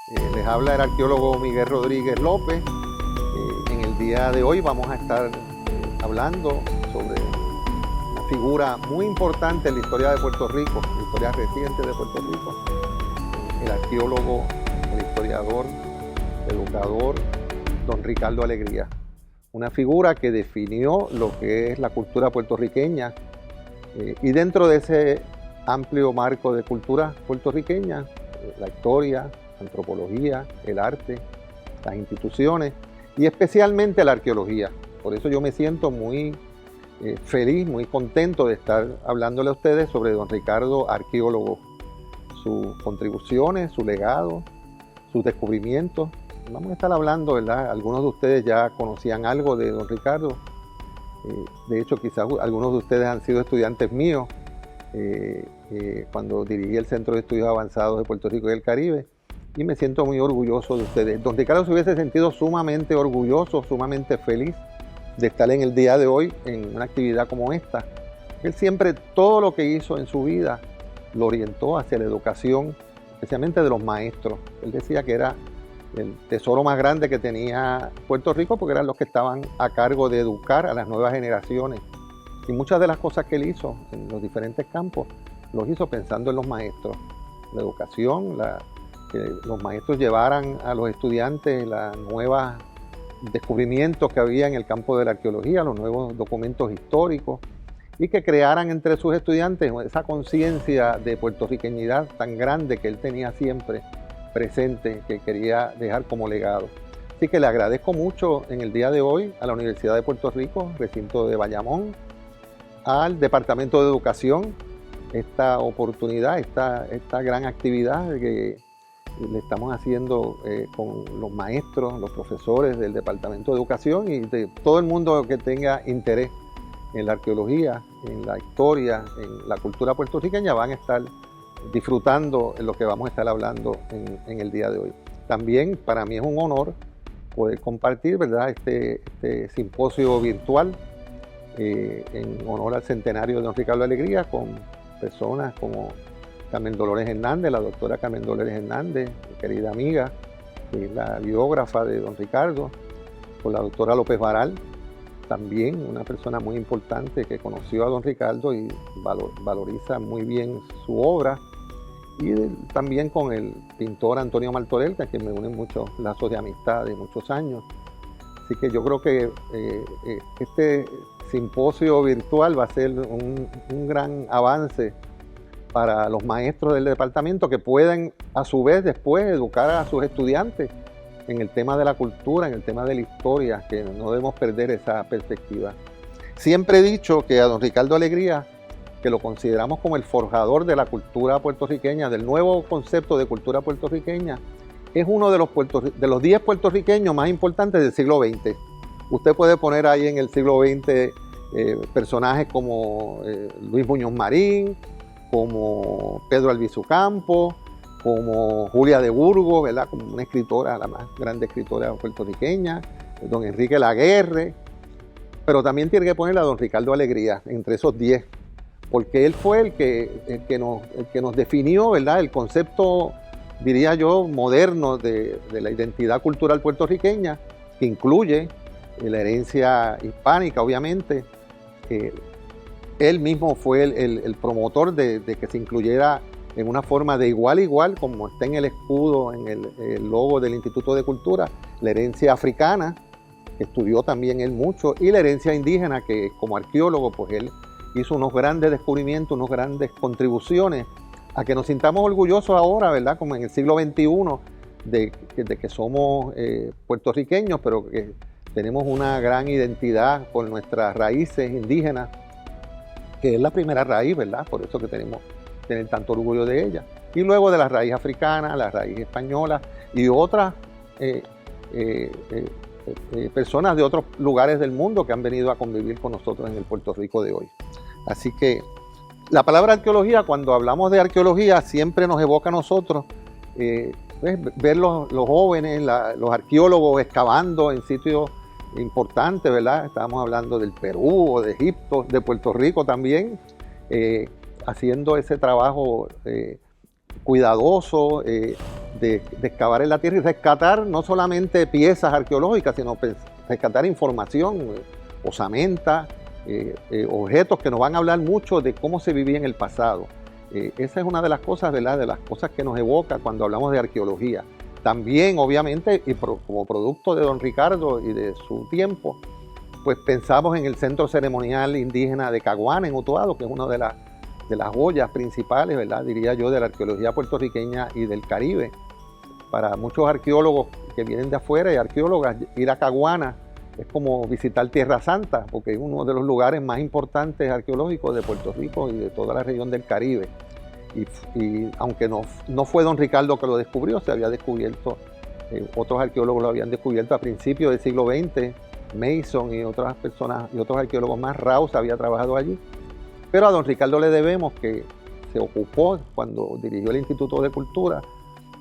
Les habla el arqueólogo Miguel Rodríguez López. En el día de hoy vamos a estar hablando sobre una figura muy importante en la historia de Puerto Rico, la historia reciente de Puerto Rico, el arqueólogo, el historiador, educador, don Ricardo Alegría. Una figura que definió lo que es la cultura puertorriqueña y dentro de ese amplio marco de cultura puertorriqueña, la historia, la antropología, el arte, las instituciones y especialmente la arqueología. Por eso yo me siento muy feliz, muy contento de estar hablándole a ustedes sobre don Ricardo, arqueólogo, sus contribuciones, su legado, sus descubrimientos. Vamos a estar hablando, ¿verdad? Algunos de ustedes ya conocían algo de don Ricardo. De hecho, quizás algunos de ustedes han sido estudiantes míos cuando dirigí el Centro de Estudios Avanzados de Puerto Rico y el Caribe, y me siento muy orgulloso de ustedes. Don Ricardo se hubiese sentido sumamente orgulloso, sumamente feliz de estar en el día de hoy en una actividad como esta. Él siempre, todo lo que hizo en su vida, lo orientó hacia la educación, especialmente de los maestros. Él decía que era el tesoro más grande que tenía Puerto Rico porque eran los que estaban a cargo de educar a las nuevas generaciones. Y muchas de las cosas que él hizo en los diferentes campos, los hizo pensando en los maestros. La educación, que los maestros llevaran a los estudiantes los nuevos descubrimientos que había en el campo de la arqueología, los nuevos documentos históricos, y que crearan entre sus estudiantes esa conciencia de puertorriqueñidad tan grande que él tenía siempre presente, que quería dejar como legado. Así que le agradezco mucho en el día de hoy a la Universidad de Puerto Rico, recinto de Bayamón, al Departamento de Educación, esta oportunidad, esta gran actividad que le estamos haciendo con los maestros, los profesores del Departamento de Educación y de todo el mundo que tenga interés en la arqueología, en la historia, en la cultura puertorriqueña, van a estar disfrutando en lo que vamos a estar hablando en el día de hoy. También para mí es un honor poder compartir, ¿verdad?, este simposio virtual en honor al centenario de don Ricardo Alegría con personas como Carmen Dolores Hernández, la doctora Carmen Dolores Hernández, mi querida amiga, la biógrafa de don Ricardo, con la doctora López Varal, también una persona muy importante que conoció a don Ricardo y valoriza muy bien su obra, y también con el pintor Antonio Martorell, que me unen muchos lazos de amistad de muchos años. Así que yo creo que este simposio virtual va a ser un gran avance para los maestros del departamento que pueden a su vez después educar a sus estudiantes en el tema de la cultura, en el tema de la historia, que no debemos perder esa perspectiva. Siempre he dicho que a don Ricardo Alegría, que lo consideramos como el forjador de la cultura puertorriqueña, del nuevo concepto de cultura puertorriqueña, es uno de los 10 puertorriqueños más importantes del siglo XX. Usted puede poner ahí en el siglo XX personajes como Luis Muñoz Marín, como Pedro Albizu Campos, como Julia de Burgos, ¿verdad?, como una escritora, la más grande escritora puertorriqueña, don Enrique Laguerre, pero también tiene que poner a don Ricardo Alegría entre esos 10, porque él fue el que nos definió, ¿verdad?, el concepto, diría yo, moderno de la identidad cultural puertorriqueña, que incluye la herencia hispánica, obviamente. Él mismo fue el promotor de que se incluyera en una forma de igual a igual, como está en el escudo, en el logo del Instituto de Cultura, la herencia africana, que estudió también él mucho, y la herencia indígena, que como arqueólogo, pues él hizo unos grandes descubrimientos, unas grandes contribuciones, a que nos sintamos orgullosos ahora, ¿verdad?, como en el siglo XXI, de que somos puertorriqueños, pero que tenemos una gran identidad por nuestras raíces indígenas, que es la primera raíz, ¿verdad?, por eso que tenemos tener tanto orgullo de ella. Y luego de la raíz africana, la raíz española y otras personas de otros lugares del mundo que han venido a convivir con nosotros en el Puerto Rico de hoy. Así que la palabra arqueología, cuando hablamos de arqueología, siempre nos evoca a nosotros ver los jóvenes, los arqueólogos excavando en sitios importantes, ¿verdad? Estábamos hablando del Perú o de Egipto, de Puerto Rico también, haciendo ese trabajo cuidadoso, de excavar en la tierra y rescatar no solamente piezas arqueológicas, sino rescatar información, osamenta, objetos que nos van a hablar mucho de cómo se vivía en el pasado. Esa es una de las cosas, ¿verdad?, de las cosas que nos evoca cuando hablamos de arqueología. También, obviamente, y como producto de don Ricardo y de su tiempo, pues pensamos en el Centro Ceremonial Indígena de Caguana, en Utuado, que es una de las joyas principales, ¿verdad?, diría yo, de la arqueología puertorriqueña y del Caribe. Para muchos arqueólogos que vienen de afuera y arqueólogas, ir a Caguana es como visitar Tierra Santa, porque es uno de los lugares más importantes arqueológicos de Puerto Rico y de toda la región del Caribe. Y aunque no fue don Ricardo que lo descubrió, se había descubierto, otros arqueólogos lo habían descubierto a principios del siglo XX, Mason y otras personas y otros arqueólogos más, Rouse había trabajado allí. Pero a don Ricardo le debemos que se ocupó, cuando dirigió el Instituto de Cultura,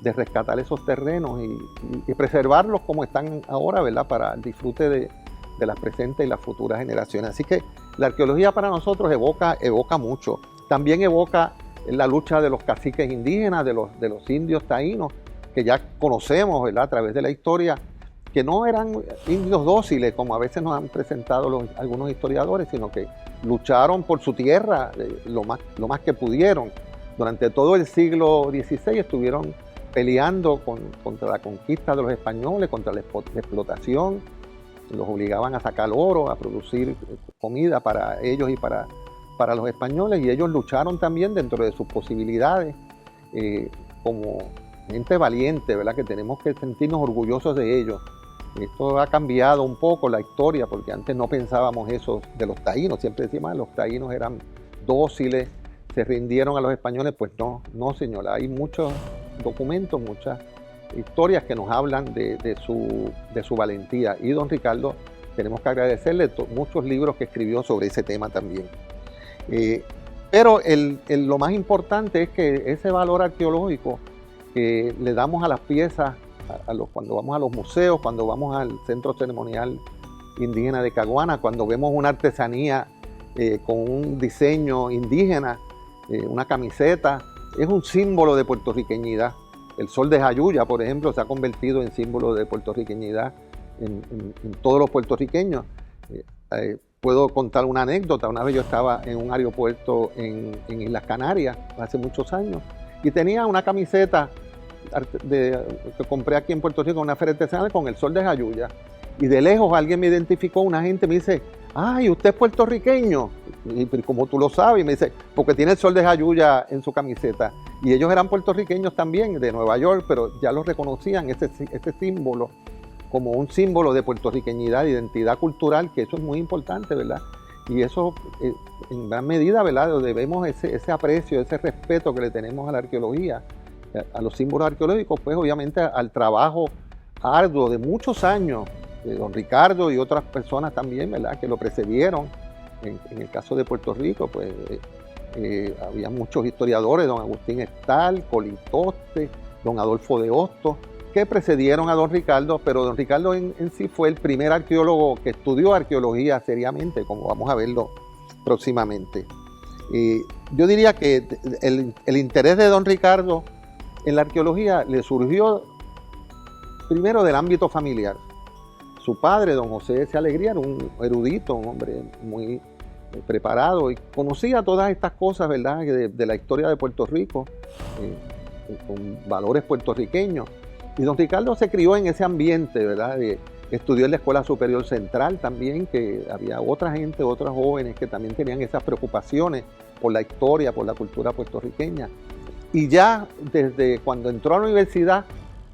de rescatar esos terrenos y preservarlos como están ahora, ¿verdad?, para el disfrute de las presentes y las futuras generaciones. Así que la arqueología para nosotros evoca mucho. También evoca la lucha de los caciques indígenas, de los indios taínos, que ya conocemos, ¿verdad?, a través de la historia, que no eran indios dóciles, como a veces nos han presentado algunos historiadores, sino que lucharon por su tierra lo más que pudieron. Durante todo el siglo XVI estuvieron peleando contra la conquista de los españoles, contra la explotación. Los obligaban a sacar oro, a producir comida para ellos y para los españoles, y ellos lucharon también dentro de sus posibilidades, como gente valiente, ¿verdad?, que tenemos que sentirnos orgullosos de ellos. Esto ha cambiado un poco la historia, porque antes no pensábamos eso de los taínos, siempre decíamos que los taínos eran dóciles, se rindieron a los españoles. Pues no señora, hay muchos documentos, muchas historias que nos hablan de su valentía, y don Ricardo tenemos que agradecerle muchos libros que escribió sobre ese tema también. Pero lo más importante es que ese valor arqueológico que le damos a las piezas, cuando vamos a los museos, cuando vamos al Centro Ceremonial Indígena de Caguana, cuando vemos una artesanía con un diseño indígena, una camiseta, es un símbolo de puertorriqueñidad. El sol de Jayuya, por ejemplo, se ha convertido en símbolo de puertorriqueñidad en todos los puertorriqueños. Puedo contar una anécdota. Una vez yo estaba en un aeropuerto en Islas Canarias, hace muchos años, y tenía una camiseta que compré aquí en Puerto Rico en una feria artesanal con el sol de Jayuya. Y de lejos alguien me identificó, una gente me dice: ¡ay, usted es puertorriqueño! Y como tú lo sabes, y me dice, porque tiene el sol de Jayuya en su camiseta. Y ellos eran puertorriqueños también, de Nueva York, pero ya los reconocían, ese símbolo, como un símbolo de puertorriqueñidad, de identidad cultural, que eso es muy importante, ¿verdad? Y eso, en gran medida, ¿verdad?, debemos ese aprecio, ese respeto que le tenemos a la arqueología, a los símbolos arqueológicos, pues obviamente al trabajo arduo de muchos años de don Ricardo y otras personas también, ¿verdad?, que lo precedieron. En el caso de Puerto Rico, pues había muchos historiadores, don Agustín Estal, Colitoste, don Adolfo de Hostos, que precedieron a don Ricardo, pero don Ricardo en sí fue el primer arqueólogo que estudió arqueología seriamente, como vamos a verlo próximamente. Yo diría que el interés de don Ricardo en la arqueología le surgió primero del ámbito familiar. Su padre, don José S. Alegría, era un erudito, un hombre muy preparado, y conocía todas estas cosas, ¿verdad?, de la historia de Puerto Rico, con valores puertorriqueños. Y don Ricardo se crió en ese ambiente, ¿verdad? Estudió en la Escuela Superior Central también, que había otra gente, otros jóvenes que también tenían esas preocupaciones por la historia, por la cultura puertorriqueña. Y ya desde cuando entró a la universidad,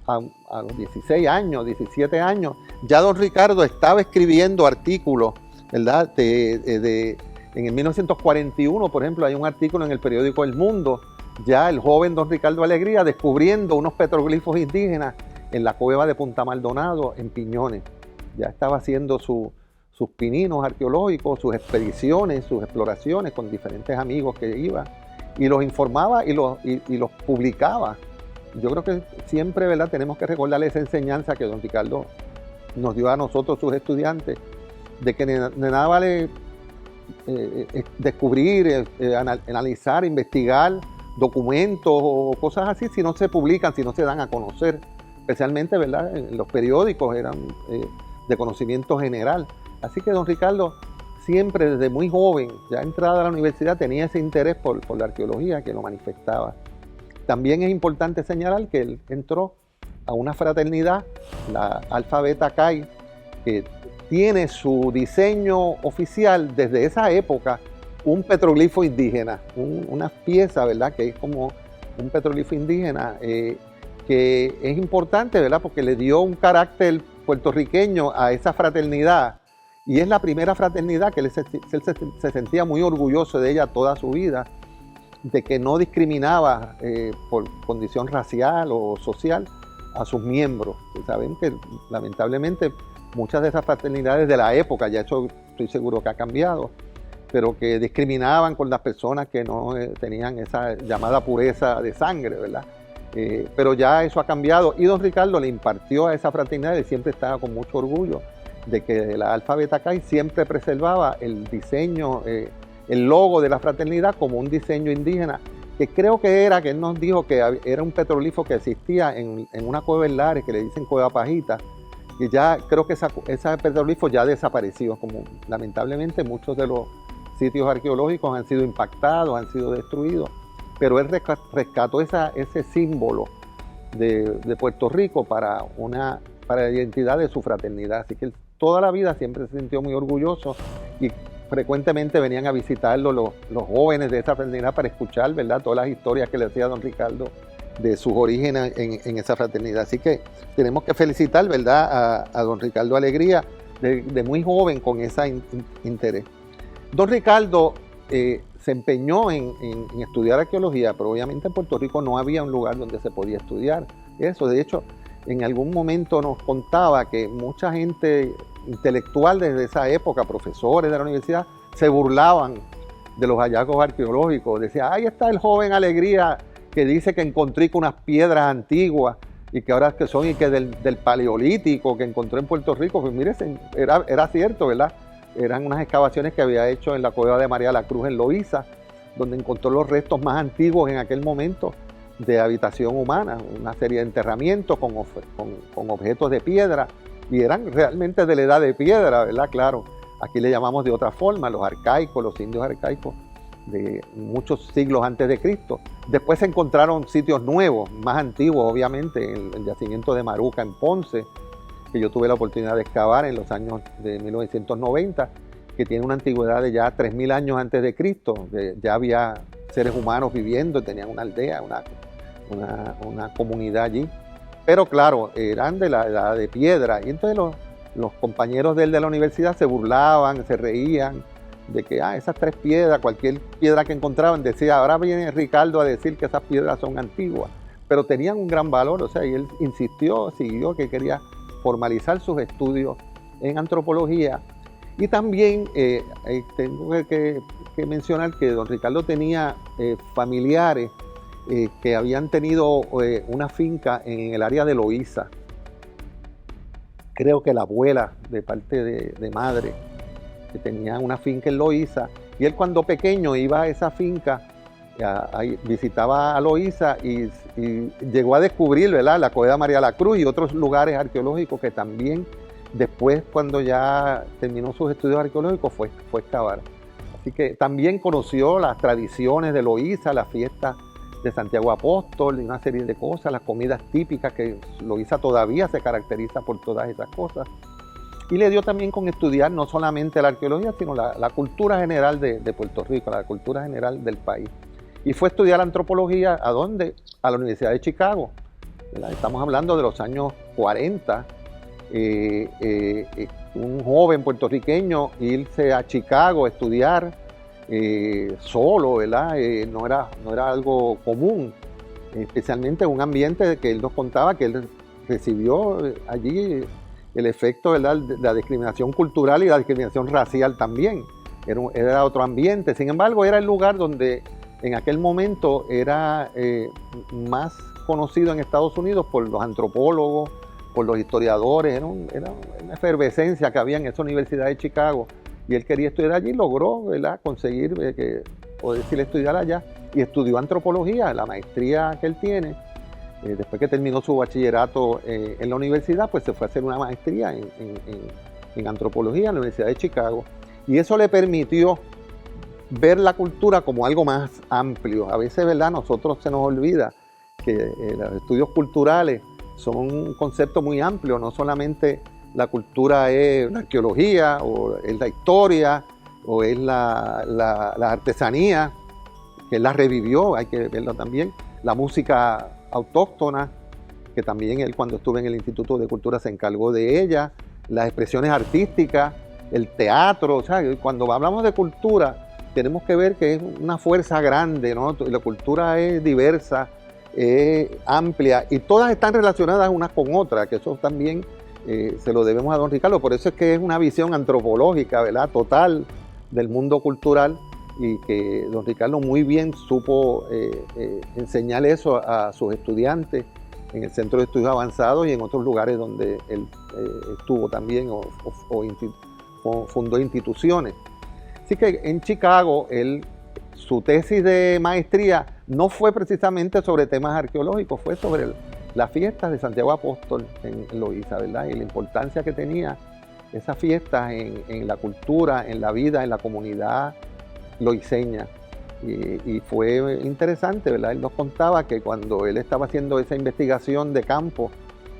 a los 16 años, 17 años, ya don Ricardo estaba escribiendo artículos, ¿verdad? En el 1941, por ejemplo, hay un artículo en el periódico El Mundo, ya el joven don Ricardo Alegría descubriendo unos petroglifos indígenas en la cueva de Punta Maldonado, en Piñones. Ya estaba haciendo sus pininos arqueológicos, sus expediciones, sus exploraciones con diferentes amigos que iba, y los informaba y los publicaba. Yo creo que siempre, ¿verdad?, tenemos que recordarle esa enseñanza que don Ricardo nos dio a nosotros, sus estudiantes, de que de nada vale descubrir, analizar, investigar documentos o cosas así si no se publican, si no se dan a conocer, especialmente, ¿verdad?, en los periódicos eran de conocimiento general. Así que don Ricardo siempre desde muy joven, ya entrada a la universidad, tenía ese interés por la arqueología que lo manifestaba. También es importante señalar que él entró a una fraternidad, la Alpha Beta Chi, que tiene su diseño oficial desde esa época, un petroglifo indígena, una pieza, ¿verdad?, que es como un petroglifo indígena, que es importante, ¿verdad?, porque le dio un carácter puertorriqueño a esa fraternidad. Y es la primera fraternidad que él se sentía muy orgulloso de ella toda su vida, de que no discriminaba por condición racial o social a sus miembros. Saben que lamentablemente muchas de esas fraternidades de la época, ya eso estoy seguro que ha cambiado, pero que discriminaban con las personas que no tenían esa llamada pureza de sangre, ¿verdad? Pero ya eso ha cambiado y don Ricardo le impartió a esa fraternidad y siempre estaba con mucho orgullo de que la Alpha Beta Chi siempre preservaba el diseño, el logo de la fraternidad como un diseño indígena, que creo que él nos dijo que era un petroglifo que existía en una cueva en Lares, que le dicen Cueva Pajita, y ya creo que ese petroglifo ya desapareció, como lamentablemente muchos de los sitios arqueológicos han sido impactados, han sido destruidos, pero él rescató ese símbolo de Puerto Rico para la identidad de su fraternidad, así que él toda la vida siempre se sintió muy orgulloso y frecuentemente venían a visitarlo los jóvenes de esa fraternidad para escuchar, ¿verdad?, todas las historias que le hacía don Ricardo de sus orígenes en esa fraternidad. Así que tenemos que felicitar, ¿verdad?, a don Ricardo Alegría de muy joven con ese interés. Don Ricardo se empeñó en estudiar arqueología, pero obviamente en Puerto Rico no había un lugar donde se podía estudiar eso. De hecho, en algún momento nos contaba que mucha gente intelectual desde esa época, profesores de la universidad, se burlaban de los hallazgos arqueológicos. Decían, ahí está el joven Alegría que dice que encontró unas piedras antiguas y que ahora que son y que del paleolítico que encontró en Puerto Rico. Pues mire, era cierto, ¿verdad? Eran unas excavaciones que había hecho en la cueva de María la Cruz en Loíza, donde encontró los restos más antiguos en aquel momento de habitación humana, una serie de enterramientos con objetos de piedra, y eran realmente de la edad de piedra, ¿verdad? Claro, aquí le llamamos de otra forma, los arcaicos, los indios arcaicos de muchos siglos antes de Cristo. Después se encontraron sitios nuevos, más antiguos, obviamente, en el yacimiento de Maruca en Ponce, que yo tuve la oportunidad de excavar en los años de 1990, que tiene una antigüedad de ya 3.000 años antes de Cristo, que ya había seres humanos viviendo, tenían una aldea, una comunidad allí. Pero claro, eran de la edad de piedra, y entonces los compañeros de él de la universidad se burlaban, se reían de que esas 3 piedras, cualquier piedra que encontraban, decía, ahora viene Ricardo a decir que esas piedras son antiguas, pero tenían un gran valor, o sea, y él insistió, siguió, que quería formalizar sus estudios en antropología. Y también tengo que mencionar que don Ricardo tenía familiares que habían tenido una finca en el área de Loíza. Creo que la abuela de parte de madre, que tenía una finca en Loíza, y él cuando pequeño iba a esa finca, visitaba a Loíza y llegó a descubrir, ¿verdad?, la cueva de María la Cruz y otros lugares arqueológicos que también después, cuando ya terminó sus estudios arqueológicos, fue a excavar. Así que también conoció las tradiciones de Loíza, las fiestas de Santiago Apóstol y una serie de cosas, las comidas típicas, que Loíza todavía se caracteriza por todas esas cosas. Y le dio también con estudiar no solamente la arqueología, sino la cultura general de Puerto Rico, la cultura general del país. Y fue a estudiar antropología, ¿a dónde? A la Universidad de Chicago, ¿verdad? Estamos hablando de los años 40. Un joven puertorriqueño irse a Chicago a estudiar solo, ¿verdad? No era algo común, especialmente en un ambiente que él nos contaba que él recibió allí el efecto, ¿verdad?, de la discriminación cultural y la discriminación racial también. Era otro ambiente. Sin embargo, era el lugar donde en aquel momento era más conocido en Estados Unidos por los antropólogos, por los historiadores. Era una efervescencia que había en esa Universidad de Chicago, y él quería estudiar allí y logró, ¿verdad?, conseguir poder estudiar allá. y estudió antropología, la maestría que él tiene. Después que terminó su bachillerato en la universidad, pues se fue a hacer una maestría en antropología en la Universidad de Chicago. Y eso le permitió ver la cultura como algo más amplio. A veces, ¿verdad?, nosotros se nos olvida que los estudios culturales son un concepto muy amplio. No solamente la cultura es la arqueología, o es la historia, o es la artesanía, que él la revivió, hay que verlo también. La música autóctona, que también él, cuando estuvo en el Instituto de Cultura, se encargó de ella. Las expresiones artísticas, el teatro. O sea, cuando hablamos de cultura, tenemos que ver que es una fuerza grande, ¿no? La cultura es diversa, es amplia, y todas están relacionadas unas con otras, que eso también se lo debemos a don Ricardo. Por eso es que es una visión antropológica, ¿verdad?, total del mundo cultural, y que don Ricardo muy bien supo enseñar eso a sus estudiantes en el Centro de Estudios Avanzados y en otros lugares donde él estuvo también o fundó instituciones. Así que en Chicago, su tesis de maestría no fue precisamente sobre temas arqueológicos, fue sobre las fiestas de Santiago Apóstol en Loíza, ¿verdad? Y la importancia que tenía esas fiestas en la cultura, en la vida, en la comunidad loiceña. Y fue interesante, ¿verdad? Él nos contaba que cuando él estaba haciendo esa investigación de campo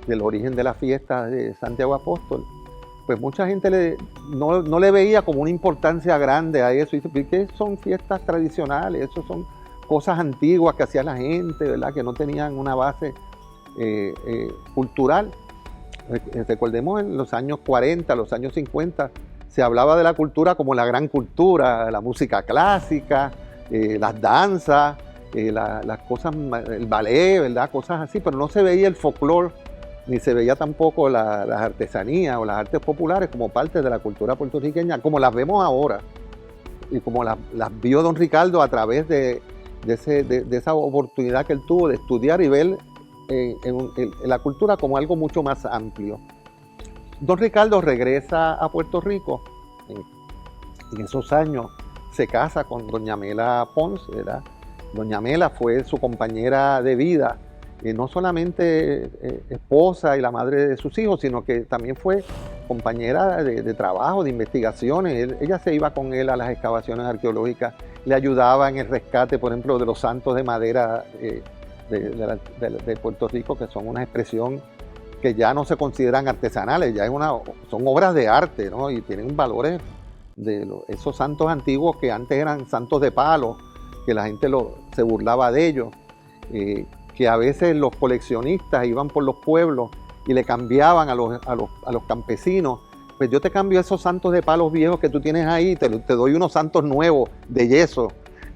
del origen de las fiestas de Santiago Apóstol, pues mucha gente no le veía como una importancia grande a eso. Y dice, ¿qué son fiestas tradicionales? Eso son cosas antiguas que hacía la gente, ¿verdad?, que no tenían una base cultural. Recordemos, en los años 40, los años 50, se hablaba de la cultura como la gran cultura, la música clásica, las danzas, las cosas, el ballet, ¿verdad?, cosas así, pero no se veía el folclore, ni se veía tampoco las artesanías o las artes populares como parte de la cultura puertorriqueña, como las vemos ahora, y como las vio don Ricardo a través de esa oportunidad que él tuvo de estudiar y ver en la cultura como algo mucho más amplio. Don Ricardo regresa a Puerto Rico, en esos años se casa con doña Mela Pons, ¿verdad? Doña Mela fue su compañera de vida, no solamente esposa y la madre de sus hijos, sino que también fue compañera de trabajo, de investigaciones. Ella se iba con él a las excavaciones arqueológicas, le ayudaba en el rescate, por ejemplo, de los santos de madera de Puerto Rico, que son una expresión que ya no se consideran artesanales, ya son obras de arte, ¿no? Y tienen valores de esos santos antiguos que antes eran santos de palo, que la gente se burlaba de ellos, que a veces los coleccionistas iban por los pueblos y le cambiaban a los campesinos. Pues yo te cambio esos santos de palos viejos que tú tienes ahí, te doy unos santos nuevos de yeso.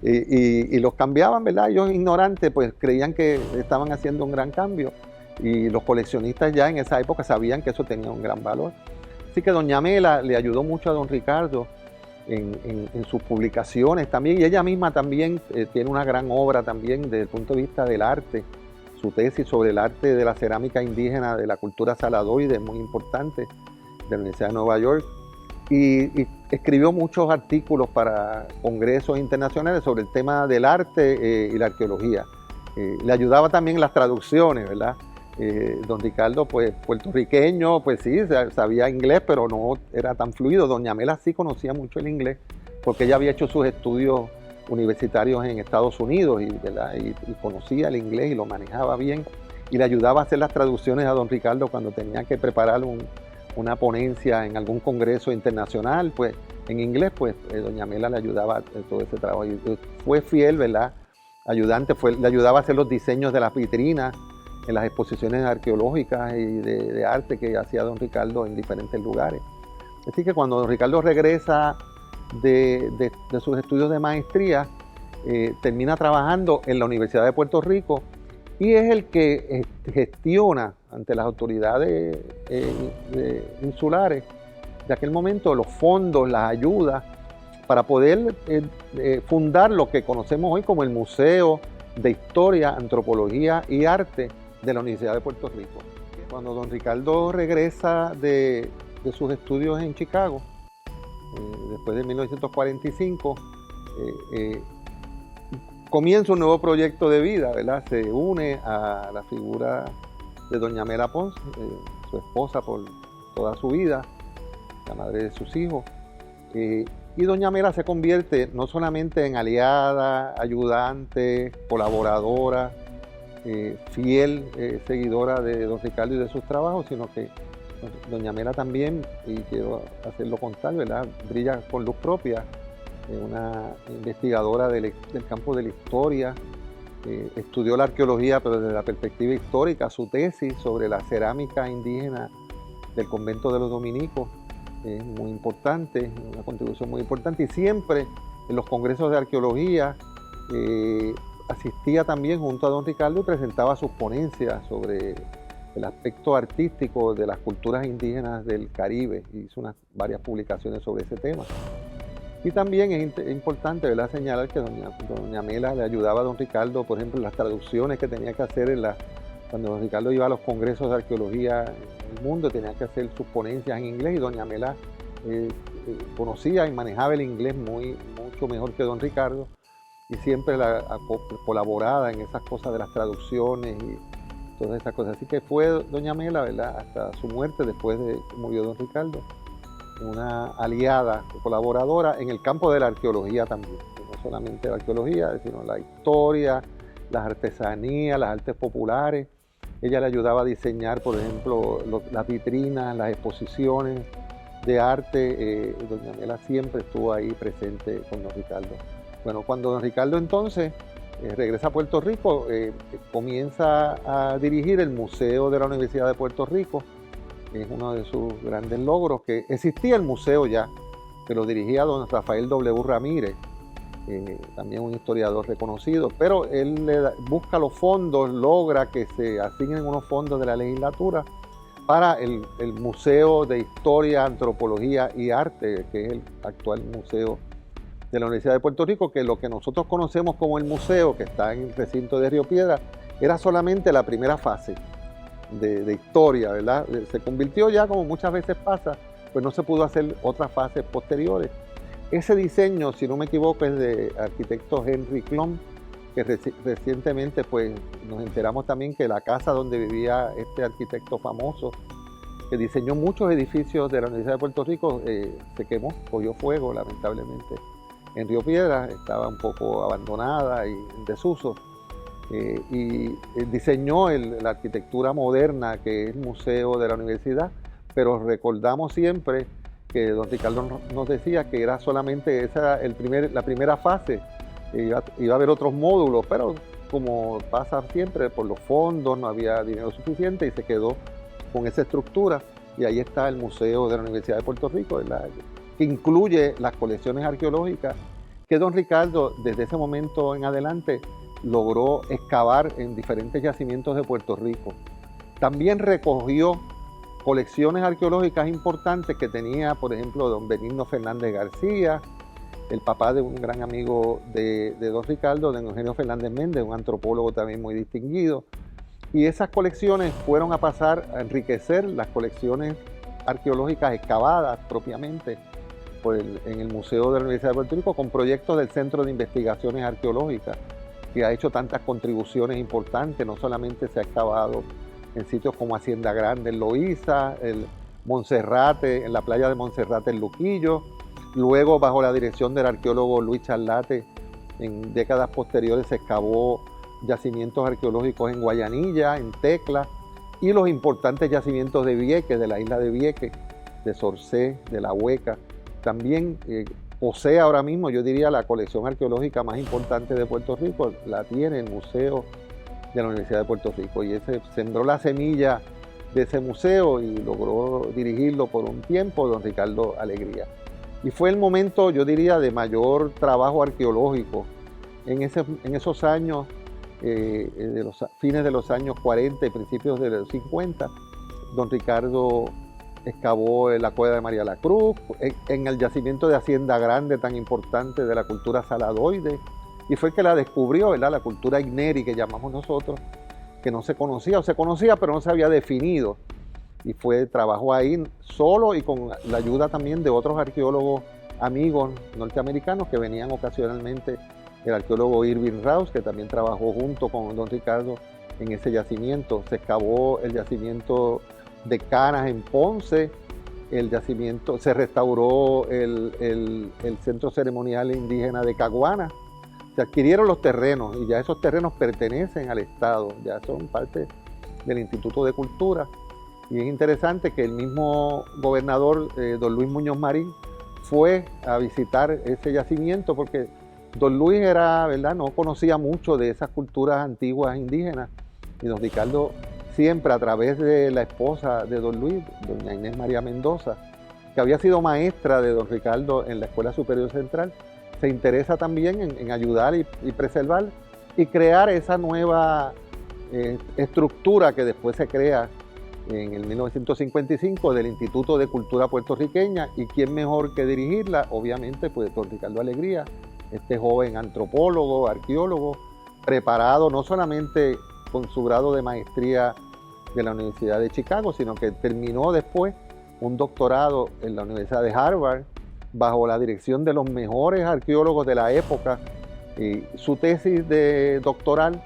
Y los cambiaban, ¿verdad? Ellos ignorantes pues creían que estaban haciendo un gran cambio, y los coleccionistas ya en esa época sabían que eso tenía un gran valor. Así que doña Mela le ayudó mucho a don Ricardo en sus publicaciones también, y ella misma también tiene una gran obra también desde el punto de vista del arte. Su tesis sobre el arte de la cerámica indígena de la cultura saladoide, muy importante, de la Universidad de Nueva York, y escribió muchos artículos para congresos internacionales sobre el tema del arte y la arqueología. Le ayudaba también en las traducciones, ¿verdad? Don Ricardo, pues puertorriqueño, pues sí, sabía inglés, pero no era tan fluido. Doña Mela sí conocía mucho el inglés, porque ella había hecho sus estudios universitarios en Estados Unidos, ¿verdad? Y conocía el inglés y lo manejaba bien, y le ayudaba a hacer las traducciones a don Ricardo cuando tenía que preparar una ponencia en algún congreso internacional, pues en inglés, pues doña Mela le ayudaba a todo ese trabajo. Y fue fiel, ¿verdad?, ayudante, le ayudaba a hacer los diseños de las vitrinas en las exposiciones arqueológicas y de arte que hacía don Ricardo en diferentes lugares. Así que cuando don Ricardo regresa de sus estudios de maestría, termina trabajando en la Universidad de Puerto Rico, y es el que gestiona ante las autoridades insulares de aquel momento los fondos, las ayudas, para poder fundar lo que conocemos hoy como el Museo de Historia, Antropología y Arte de la Universidad de Puerto Rico. Cuando don Ricardo regresa de sus estudios en Chicago, después de 1945, comienza un nuevo proyecto de vida, ¿verdad? Se une a la figura de doña Mela Ponce, su esposa por toda su vida, la madre de sus hijos. Y doña Mela se convierte no solamente en aliada, ayudante, colaboradora, fiel seguidora de don Ricardo y de sus trabajos, sino que doña Mela también, y quiero hacerlo constar, ¿verdad?, brilla con luz propia, una investigadora del campo de la historia, estudió la arqueología pero desde la perspectiva histórica. Su tesis sobre la cerámica indígena del convento de los dominicos es muy importante, una contribución muy importante, y siempre en los congresos de arqueología asistía también junto a don Ricardo y presentaba sus ponencias sobre el aspecto artístico de las culturas indígenas del Caribe. Hizo varias publicaciones sobre ese tema. Y también es importante, ¿verdad?, señalar que doña Mela le ayudaba a don Ricardo, por ejemplo, en las traducciones que tenía que hacer cuando don Ricardo iba a los congresos de arqueología en el mundo, tenía que hacer sus ponencias en inglés, y doña Mela conocía y manejaba el inglés mucho mejor que don Ricardo, y siempre colaboraba en esas cosas de las traducciones y todas esas cosas. Así que fue doña Mela, ¿verdad?, hasta su muerte, después de que murió don Ricardo, una aliada, colaboradora en el campo de la arqueología también, no solamente la arqueología, sino la historia, las artesanías, las artes populares. Ella le ayudaba a diseñar, por ejemplo, las vitrinas, las exposiciones de arte. Doña Mela siempre estuvo ahí presente con don Ricardo. Bueno, cuando don Ricardo entonces regresa a Puerto Rico, comienza a dirigir el Museo de la Universidad de Puerto Rico. Es uno de sus grandes logros, que existía el museo ya, que lo dirigía don Rafael W. Ramírez, también un historiador reconocido, pero él busca los fondos, logra que se asignen unos fondos de la legislatura para el Museo de Historia, Antropología y Arte, que es el actual museo de la Universidad de Puerto Rico, que lo que nosotros conocemos como el museo, que está en el recinto de Río Piedras, era solamente la primera fase de historia, ¿verdad? Se convirtió ya, como muchas veces pasa, pues no se pudo hacer otras fases posteriores. Ese diseño, si no me equivoco, es de arquitecto Henry Klum, que recientemente pues nos enteramos también que la casa donde vivía este arquitecto famoso, que diseñó muchos edificios de la Universidad de Puerto Rico, se quemó, cogió fuego lamentablemente en Río Piedras, estaba un poco abandonada y en desuso. Y diseñó la arquitectura moderna, que es el museo de la universidad, pero recordamos siempre que don Ricardo nos decía que era solamente la primera fase, iba a haber otros módulos, pero como pasa siempre, por los fondos no había dinero suficiente y se quedó con esa estructura, y ahí está el Museo de la Universidad de Puerto Rico, ¿verdad?, que incluye las colecciones arqueológicas que don Ricardo desde ese momento en adelante logró excavar en diferentes yacimientos de Puerto Rico. También recogió colecciones arqueológicas importantes que tenía, por ejemplo, don Benigno Fernández García, el papá de un gran amigo de don Ricardo, don Eugenio Fernández Méndez, un antropólogo también muy distinguido. Y esas colecciones fueron a pasar a enriquecer las colecciones arqueológicas excavadas propiamente en el Museo de la Universidad de Puerto Rico, con proyectos del Centro de Investigaciones Arqueológicas, que ha hecho tantas contribuciones importantes. No solamente se ha excavado en sitios como Hacienda Grande en Loíza, el Monserrate, en la playa de Monserrate en Luquillo, luego bajo la dirección del arqueólogo Luis Charlate, en décadas posteriores se excavó yacimientos arqueológicos en Guayanilla, en Tecla, y los importantes yacimientos de Vieques, de la isla de Vieques, de Sorcé, de La Hueca. También posee ahora mismo, yo diría, la colección arqueológica más importante de Puerto Rico, la tiene el Museo de la Universidad de Puerto Rico, y ese sembró la semilla de ese museo y logró dirigirlo por un tiempo don Ricardo Alegría. Y fue el momento, yo diría, de mayor trabajo arqueológico en esos años, de los fines de los años 40 y principios de los 50. Don Ricardo excavó en la cueva de María la Cruz, en el yacimiento de Hacienda Grande, tan importante de la cultura saladoide, y fue que la descubrió, ¿verdad?, la cultura igneri que llamamos nosotros, que no se conocía, o se conocía pero no se había definido, y trabajó ahí solo y con la ayuda también de otros arqueólogos amigos norteamericanos que venían ocasionalmente el arqueólogo Irving Rouse, que también trabajó junto con don Ricardo en ese yacimiento. Se excavó el yacimiento de Canas en Ponce, el yacimiento, se restauró el centro ceremonial indígena de Caguana. Se adquirieron los terrenos y ya esos terrenos pertenecen al Estado, ya son parte del Instituto de Cultura. Y es interesante que el mismo gobernador, don Luis Muñoz Marín, fue a visitar ese yacimiento porque don Luis era, ¿verdad?, no conocía mucho de esas culturas antiguas indígenas. Y don Ricardo siempre, a través de la esposa de don Luis, doña Inés María Mendoza, que había sido maestra de don Ricardo en la Escuela Superior Central, se interesa también en ayudar y preservar y crear esa nueva estructura que después se crea en el 1955 del Instituto de Cultura Puertorriqueña. Y quién mejor que dirigirla, obviamente, pues don Ricardo Alegría, este joven antropólogo, arqueólogo, preparado no solamente con su grado de maestría de la Universidad de Chicago, sino que terminó después un doctorado en la Universidad de Harvard bajo la dirección de los mejores arqueólogos de la época. Su tesis de doctoral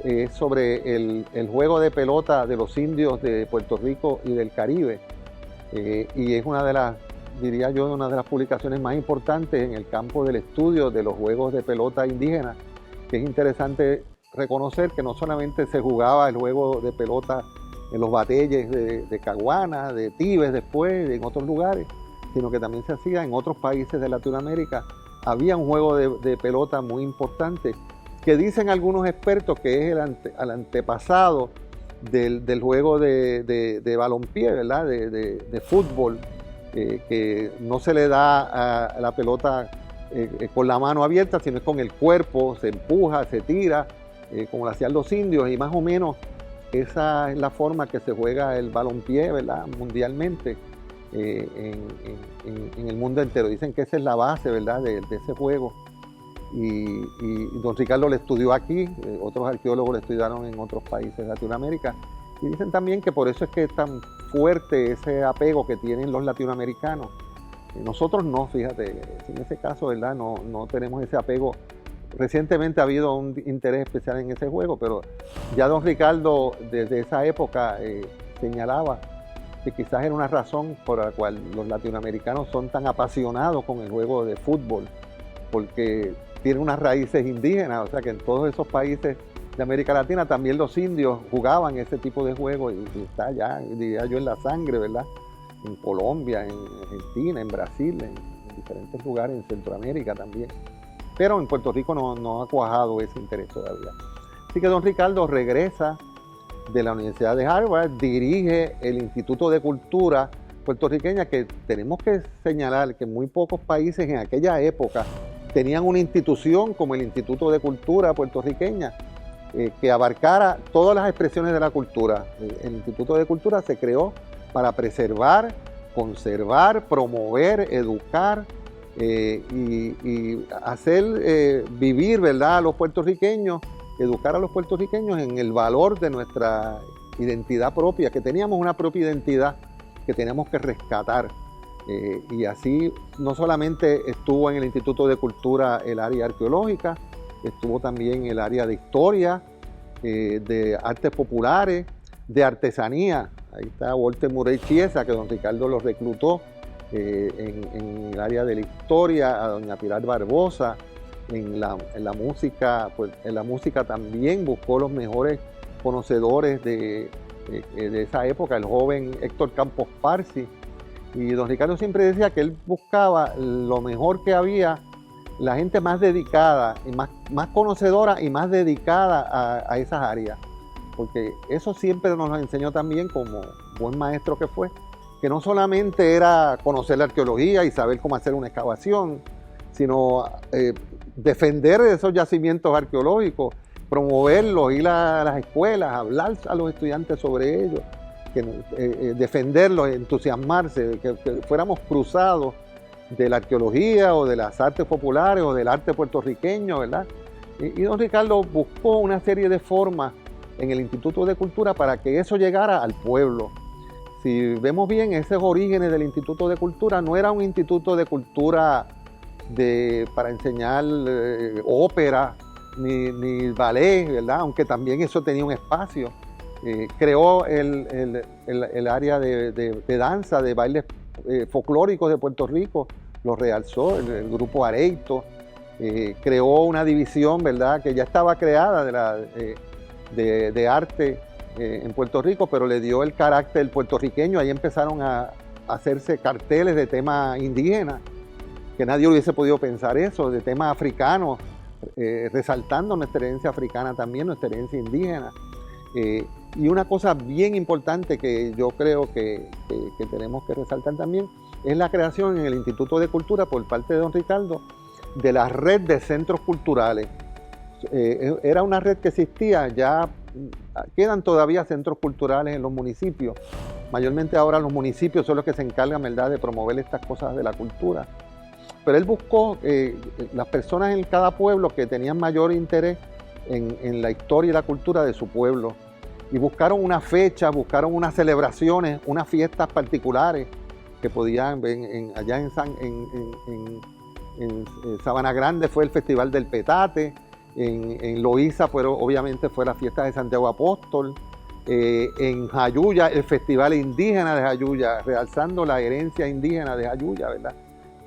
es sobre el juego de pelota de los indios de Puerto Rico y del Caribe, y es una de las, diría yo, una de las publicaciones más importantes en el campo del estudio de los juegos de pelota indígenas, que es interesante reconocer que no solamente se jugaba el juego de pelota en los bateyes de Caguana, de Tibes después, en otros lugares, sino que también se hacía en otros países de Latinoamérica. Había un juego de pelota muy importante, que dicen algunos expertos que es el antepasado del juego de balompié, ¿verdad?, de fútbol, que no se le da a la pelota con la mano abierta, sino es con el cuerpo, se empuja, se tira, como lo hacían los indios, y más o menos esa es la forma que se juega el balompié, ¿verdad?, mundialmente, en el mundo entero. Dicen que esa es la base, ¿verdad?, de ese juego. Y don Ricardo lo estudió aquí, otros arqueólogos lo estudiaron en otros países de Latinoamérica, y dicen también que por eso es que es tan fuerte ese apego que tienen los latinoamericanos. Nosotros no, fíjate, en ese caso, ¿verdad?, no tenemos ese apego. Recientemente ha habido un interés especial en ese juego, pero ya don Ricardo desde esa época señalaba que quizás era una razón por la cual los latinoamericanos son tan apasionados con el juego de fútbol, porque tiene unas raíces indígenas, o sea que en todos esos países de América Latina también los indios jugaban ese tipo de juego y está ya, diría yo, en la sangre, ¿verdad? En Colombia, en Argentina, en Brasil, en diferentes lugares, en Centroamérica también. Pero en Puerto Rico no ha cuajado ese interés todavía. Así que don Ricardo regresa de la Universidad de Harvard, dirige el Instituto de Cultura puertorriqueña, que tenemos que señalar que muy pocos países en aquella época tenían una institución como el Instituto de Cultura puertorriqueña, que abarcara todas las expresiones de la cultura. El Instituto de Cultura se creó para preservar, conservar, promover, educar y hacer vivir, ¿verdad?, a los puertorriqueños, educar a los puertorriqueños en el valor de nuestra identidad propia, que teníamos una propia identidad que teníamos que rescatar. Y así no solamente estuvo en el Instituto de Cultura el área arqueológica, estuvo también el área de historia, de artes populares, de artesanía. Ahí está Walter Murray Chiesa, que don Ricardo lo reclutó en el área de la historia, a doña Pilar Barbosa. En la música, pues en la música también buscó los mejores conocedores de esa época, el joven Héctor Campos Parsi. Y don Ricardo siempre decía que él buscaba lo mejor que había, la gente más dedicada, y más conocedora y más dedicada a esas áreas. Porque eso siempre nos lo enseñó también como buen maestro que fue, que no solamente era conocer la arqueología y saber cómo hacer una excavación, sino defender esos yacimientos arqueológicos, promoverlos, ir a las escuelas, hablar a los estudiantes sobre ellos, defenderlos, entusiasmarse, que fuéramos cruzados de la arqueología o de las artes populares o del arte puertorriqueño, ¿verdad? Y don Ricardo buscó una serie de formas en el Instituto de Cultura para que eso llegara al pueblo. Si vemos bien, esos orígenes del Instituto de Cultura no era un instituto de cultura para enseñar ópera ni ballet, ¿verdad? Aunque también eso tenía un espacio. Creó el área de danza, de bailes folclóricos de Puerto Rico, lo realzó el grupo Areito. Creó una división, ¿verdad?, que ya estaba creada de arte en Puerto Rico, pero le dio el carácter puertorriqueño. Ahí empezaron a hacerse carteles de temas indígenas, que nadie hubiese podido pensar eso, de temas africanos, resaltando nuestra herencia africana también, nuestra herencia indígena. Y una cosa bien importante que yo creo que tenemos que resaltar también es la creación en el Instituto de Cultura por parte de don Ricardo de la red de centros culturales. Era una red que existía, ya quedan todavía centros culturales en los municipios. Mayormente ahora los municipios son los que se encargan, ¿verdad?, de promover estas cosas de la cultura. Pero él buscó las personas en cada pueblo que tenían mayor interés en la historia y la cultura de su pueblo. Y buscaron una fecha, buscaron unas celebraciones, unas fiestas particulares que podían ver allá en Sabana Grande fue el Festival del Petate, en Loíza obviamente fue la fiesta de Santiago Apóstol, en Jayuya el Festival Indígena de Jayuya, realzando la herencia indígena de Jayuya, ¿verdad?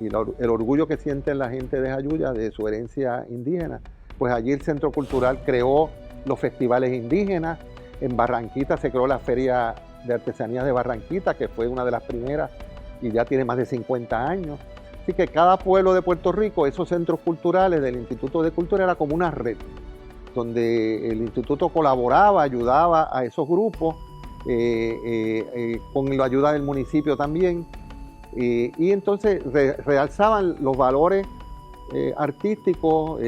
Y el orgullo que sienten la gente de Jayuya de su herencia indígena. Pues allí el Centro Cultural creó los festivales indígenas. En Barranquita se creó la Feria de Artesanías de Barranquita, que fue una de las primeras y ya tiene más de 50 años. Así que cada pueblo de Puerto Rico, esos centros culturales del Instituto de Cultura era como una red, donde el instituto colaboraba, ayudaba a esos grupos, con la ayuda del municipio también, y entonces realzaban los valores artísticos,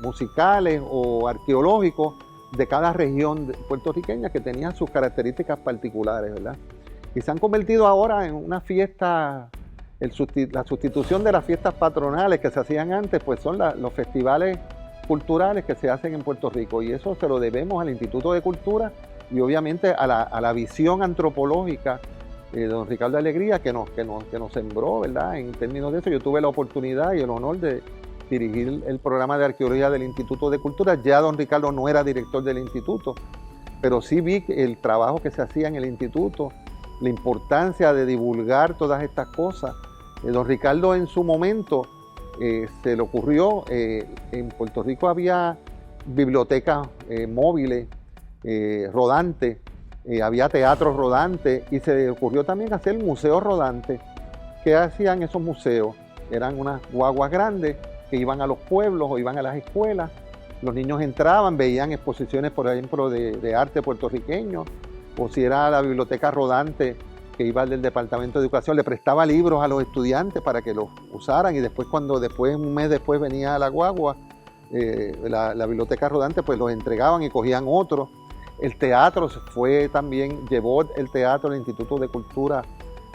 musicales o arqueológicos de cada región puertorriqueña que tenía sus características particulares, ¿verdad? Y se han convertido ahora en una fiesta, la sustitución de las fiestas patronales que se hacían antes, pues son los festivales culturales que se hacen en Puerto Rico, y eso se lo debemos al Instituto de Cultura y obviamente a la visión antropológica de don Ricardo Alegría que nos sembró, ¿verdad?, en términos de eso. Yo tuve la oportunidad y el honor de dirigir el programa de arqueología del Instituto de Cultura. Ya don Ricardo no era director del instituto, pero sí vi el trabajo que se hacía en el instituto, la importancia de divulgar todas estas cosas. Don Ricardo en su momento se le ocurrió, en Puerto Rico había bibliotecas móviles, rodantes, había teatros rodantes, y se le ocurrió también hacer museos rodantes. ¿Qué hacían esos museos? Eran unas guaguas grandes que iban a los pueblos o iban a las escuelas. Los niños entraban, veían exposiciones, por ejemplo, de arte puertorriqueño, o si era la biblioteca rodante que iba del Departamento de Educación, le prestaba libros a los estudiantes para que los usaran, y después un mes después venía la guagua, la biblioteca rodante, pues los entregaban y cogían otros. El teatro llevó el teatro del Instituto de Cultura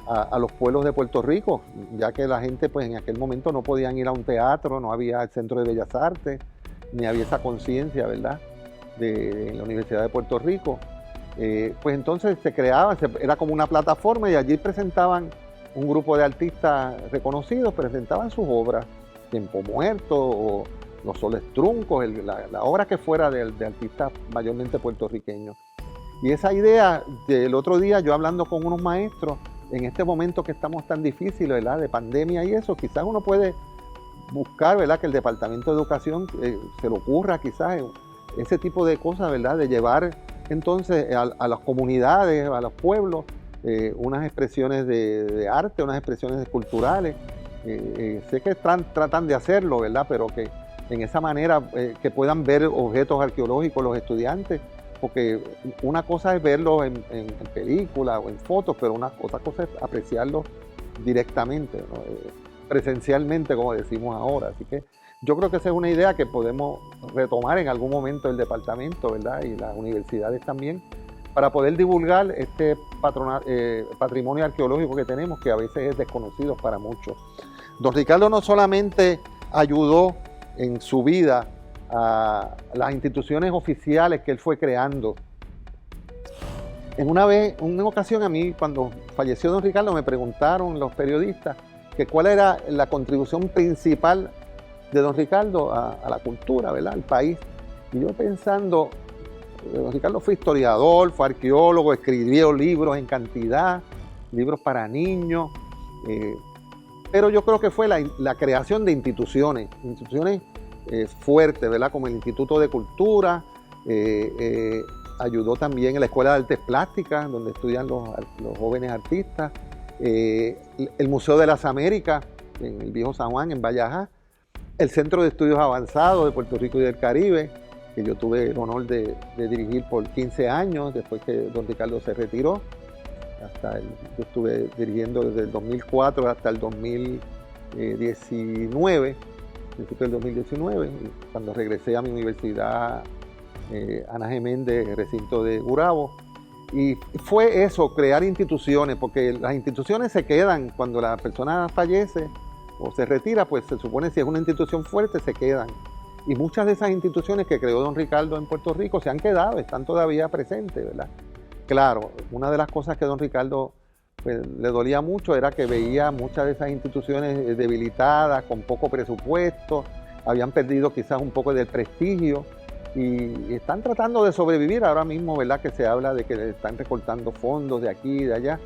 a los pueblos de Puerto Rico, ya que la gente pues en aquel momento no podían ir a un teatro, no había el Centro de Bellas Artes, ni había esa conciencia, ¿verdad?, en la Universidad de Puerto Rico. Pues entonces se creaba, era como una plataforma, y allí presentaban un grupo de artistas reconocidos, presentaban sus obras, Tiempo Muerto o Los Soles Truncos, la obra que fuera de artistas mayormente puertorriqueños. Y esa idea, el otro día yo hablando con unos maestros, en este momento que estamos tan difíciles, ¿verdad?, de pandemia y eso, quizás uno puede buscar, ¿verdad?, que el Departamento de Educación se le ocurra quizás ese tipo de cosas, ¿verdad?, de llevar entonces a las comunidades, a los pueblos, unas expresiones de arte, unas expresiones culturales. Sé que tratan de hacerlo, ¿verdad?, pero que en esa manera que puedan ver objetos arqueológicos los estudiantes, porque una cosa es verlos en películas o en fotos, pero otra cosa es apreciarlos directamente, ¿no?, presencialmente, como decimos ahora. Así que yo creo que esa es una idea que podemos retomar en algún momento el departamento, ¿verdad?, y las universidades también, para poder divulgar este patrimonio arqueológico que tenemos, que a veces es desconocido para muchos. Don Ricardo no solamente ayudó en su vida a las instituciones oficiales que él fue creando. En una ocasión a mí, cuando falleció don Ricardo, me preguntaron los periodistas que cuál era la contribución principal de don Ricardo a la cultura, ¿verdad? Al país. Y yo pensando, don Ricardo fue historiador, fue arqueólogo, escribió libros en cantidad, libros para niños, pero yo creo que fue la creación de instituciones fuertes, ¿verdad? Como el Instituto de Cultura, ayudó también en la Escuela de Artes Plásticas, donde estudian los jóvenes artistas, el Museo de las Américas, en el Viejo San Juan, en Valleja, el Centro de Estudios Avanzados de Puerto Rico y del Caribe, que yo tuve el honor de dirigir por 15 años, después que don Ricardo se retiró. Yo estuve dirigiendo desde el 2004 hasta el 2019, principio del 2019, cuando regresé a mi universidad Ana G. Méndez, recinto de Gurabo. Y fue eso, crear instituciones, porque las instituciones se quedan cuando la persona fallece o se retira, pues se supone si es una institución fuerte, se quedan. Y muchas de esas instituciones que creó don Ricardo en Puerto Rico se han quedado, están todavía presentes, ¿verdad? Claro, una de las cosas que don Ricardo pues, le dolía mucho era que veía muchas de esas instituciones debilitadas, con poco presupuesto, habían perdido quizás un poco del prestigio y están tratando de sobrevivir ahora mismo, ¿verdad? Que se habla de que están recortando fondos de aquí y de allá,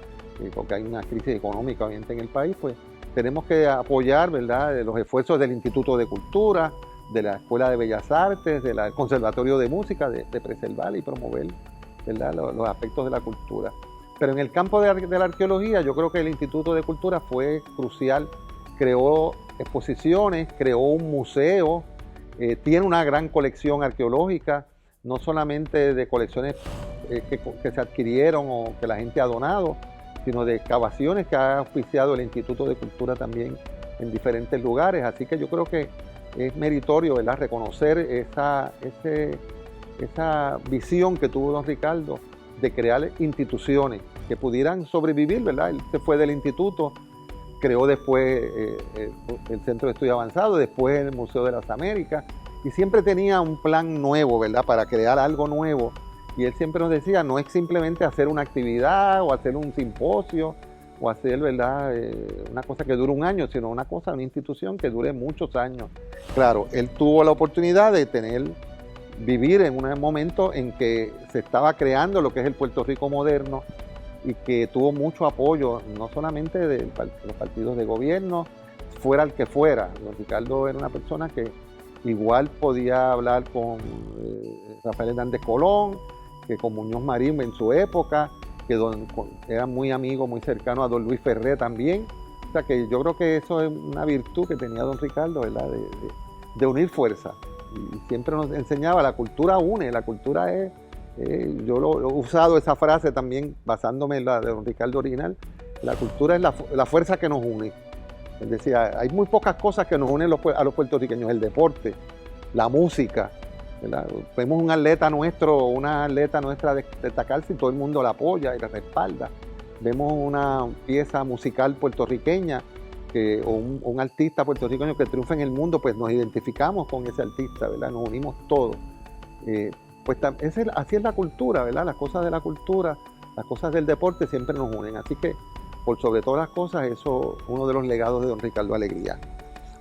porque hay una crisis económica obviamente en el país, pues tenemos que apoyar, ¿verdad? Los esfuerzos del Instituto de Cultura, de la Escuela de Bellas Artes, del Conservatorio de Música, de preservar y promover, ¿verdad? Los aspectos de la cultura. Pero en el campo de la arqueología, yo creo que el Instituto de Cultura fue crucial. Creó exposiciones, creó un museo, tiene una gran colección arqueológica, no solamente de colecciones que se adquirieron o que la gente ha donado, sino de excavaciones que ha auspiciado el Instituto de Cultura también en diferentes lugares. Así que yo creo que es meritorio, ¿verdad?, reconocer esa visión que tuvo don Ricardo de crear instituciones que pudieran sobrevivir, ¿verdad? Él se fue del instituto, creó después el Centro de Estudios Avanzados, después el Museo de las Américas, y siempre tenía un plan nuevo, ¿verdad?, para crear algo nuevo. Y él siempre nos decía, no es simplemente hacer una actividad o hacer un simposio o hacer, ¿verdad?, una cosa que dure un año, sino una institución que dure muchos años. Claro, él tuvo la oportunidad de vivir en un momento en que se estaba creando lo que es el Puerto Rico moderno y que tuvo mucho apoyo, no solamente de los partidos de gobierno, fuera el que fuera. Don Ricardo era una persona que igual podía hablar con Rafael Hernández Colón, que con Muñoz Marín en su época, que era muy amigo, muy cercano a don Luis Ferré también. O sea que yo creo que eso es una virtud que tenía don Ricardo, ¿verdad?, de unir fuerzas. Y siempre nos enseñaba, la cultura une, la cultura es, yo he usado esa frase también basándome en la de don Ricardo original, la cultura es la fuerza que nos une. Él decía, hay muy pocas cosas que nos unen a los puertorriqueños, el deporte, la música, ¿verdad? Vemos un atleta nuestro, una atleta nuestra destacarse y todo el mundo la apoya y la respalda. Vemos una pieza musical puertorriqueña o un artista puertorriqueño que triunfa en el mundo, pues nos identificamos con ese artista, ¿verdad? Nos unimos todos. Pues así es la cultura, ¿verdad? Las cosas de la cultura, las cosas del deporte siempre nos unen. Así que, por sobre todas las cosas, eso es uno de los legados de don Ricardo Alegría.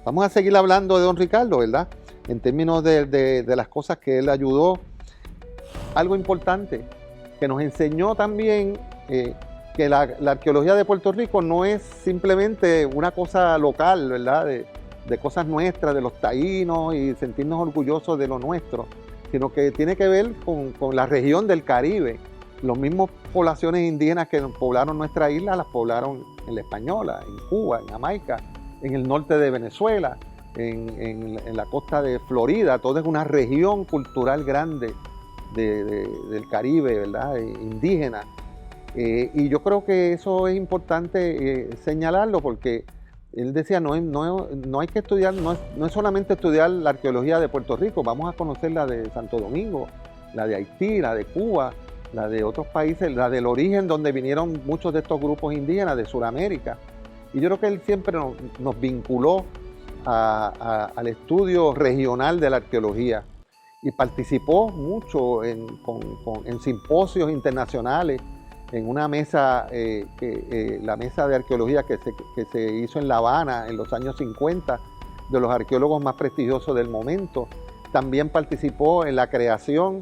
Vamos a seguir hablando de don Ricardo, ¿verdad? En términos de las cosas que él ayudó. Algo importante, que nos enseñó también que la arqueología de Puerto Rico no es simplemente una cosa local, ¿verdad? De cosas nuestras, de los taínos y sentirnos orgullosos de lo nuestro, sino que tiene que ver con la región del Caribe. Las mismas poblaciones indígenas que poblaron nuestra isla las poblaron en la Española, en Cuba, en Jamaica, en el norte de Venezuela, en la costa de Florida. Todo es una región cultural grande del Caribe, ¿verdad?, indígena. Y yo creo que eso es importante señalarlo, porque él decía, no hay que estudiar, no es solamente estudiar la arqueología de Puerto Rico, vamos a conocer la de Santo Domingo, la de Haití, la de Cuba, la de otros países, la del origen donde vinieron muchos de estos grupos indígenas de Sudamérica. Y yo creo que él siempre nos vinculó al estudio regional de la arqueología y participó mucho en simposios internacionales, en una mesa, la mesa de arqueología que se hizo en La Habana en los años 50, de los arqueólogos más prestigiosos del momento. También participó en la creación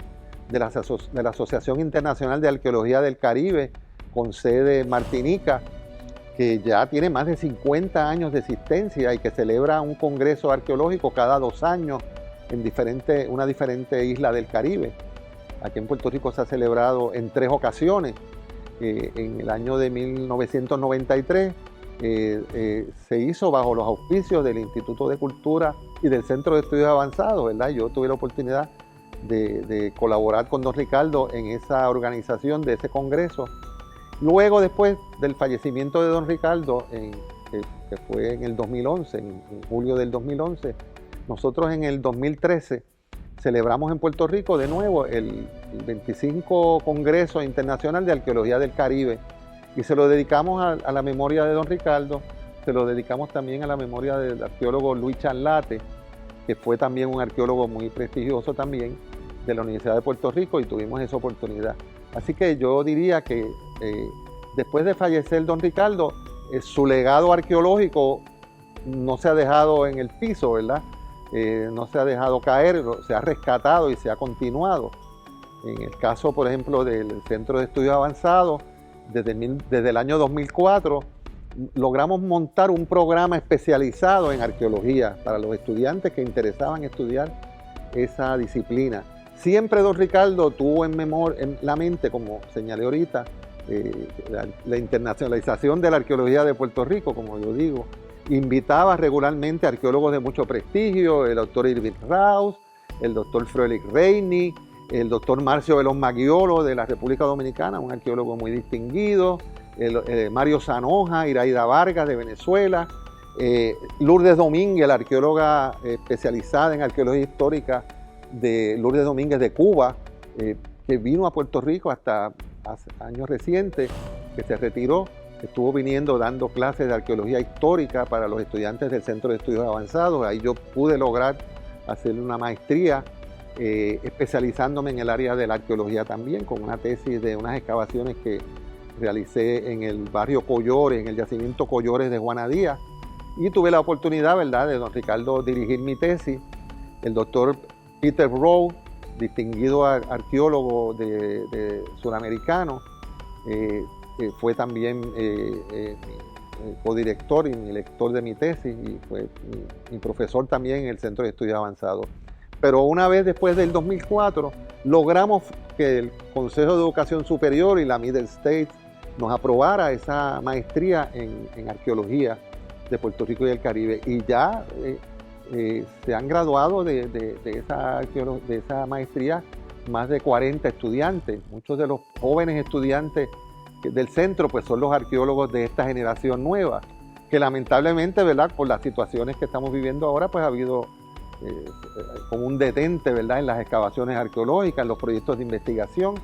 de la Asociación Internacional de Arqueología del Caribe, con sede en Martinica, que ya tiene más de 50 años de existencia y que celebra un congreso arqueológico cada 2 años en una diferente isla del Caribe. Aquí en Puerto Rico se ha celebrado en 3 ocasiones. En el año de 1993 se hizo bajo los auspicios del Instituto de Cultura y del Centro de Estudios Avanzados, ¿verdad? Yo tuve la oportunidad de colaborar con don Ricardo en esa organización de ese congreso. Luego, después del fallecimiento de don Ricardo, que fue en el 2011, en julio del 2011, nosotros en el 2013 celebramos en Puerto Rico de nuevo el 25 Congreso Internacional de Arqueología del Caribe, y se lo dedicamos a la memoria de don Ricardo, se lo dedicamos también a la memoria del arqueólogo Luis Charlate, que fue también un arqueólogo muy prestigioso también de la Universidad de Puerto Rico, y tuvimos esa oportunidad. Así que yo diría que después de fallecer don Ricardo, su legado arqueológico no se ha dejado en el piso, ¿verdad? No se ha dejado caer, se ha rescatado y se ha continuado. En el caso, por ejemplo, del Centro de Estudios Avanzados, desde el año 2004, logramos montar un programa especializado en arqueología para los estudiantes que interesaban estudiar esa disciplina. Siempre don Ricardo tuvo en la mente, como señalé ahorita, la internacionalización de la arqueología de Puerto Rico, como yo digo. Invitaba regularmente a arqueólogos de mucho prestigio, el doctor Irving Raus, el doctor Frederick Rainey, el doctor Marcio Veloz Maggiolo de la República Dominicana, un arqueólogo muy distinguido, Mario Zanoja, Iraida Vargas de Venezuela, Lourdes Domínguez, la arqueóloga especializada en arqueología histórica de Lourdes Domínguez de Cuba, que vino a Puerto Rico hasta hace años recientes, que se retiró, estuvo viniendo dando clases de arqueología histórica para los estudiantes del Centro de Estudios Avanzados. Ahí yo pude lograr hacer una maestría especializándome en el área de la arqueología también, con una tesis de unas excavaciones que realicé en el barrio Collores, en el yacimiento Collores de Juana Díaz, y tuve la oportunidad, ¿verdad?, de don Ricardo dirigir mi tesis. El doctor Peter Rowe, distinguido arqueólogo suramericano, fue también codirector y mi lector de mi tesis, y fue mi profesor también en el Centro de Estudios Avanzados. Pero una vez después del 2004, logramos que el Consejo de Educación Superior y la Middle States nos aprobara esa maestría en arqueología de Puerto Rico y el Caribe. Y ya se han graduado de esa maestría más de 40 estudiantes. Muchos de los jóvenes estudiantes del centro pues son los arqueólogos de esta generación nueva, que lamentablemente, ¿verdad?, por las situaciones que estamos viviendo ahora, pues ha habido como un detente, ¿verdad?, en las excavaciones arqueológicas, en los proyectos de investigación,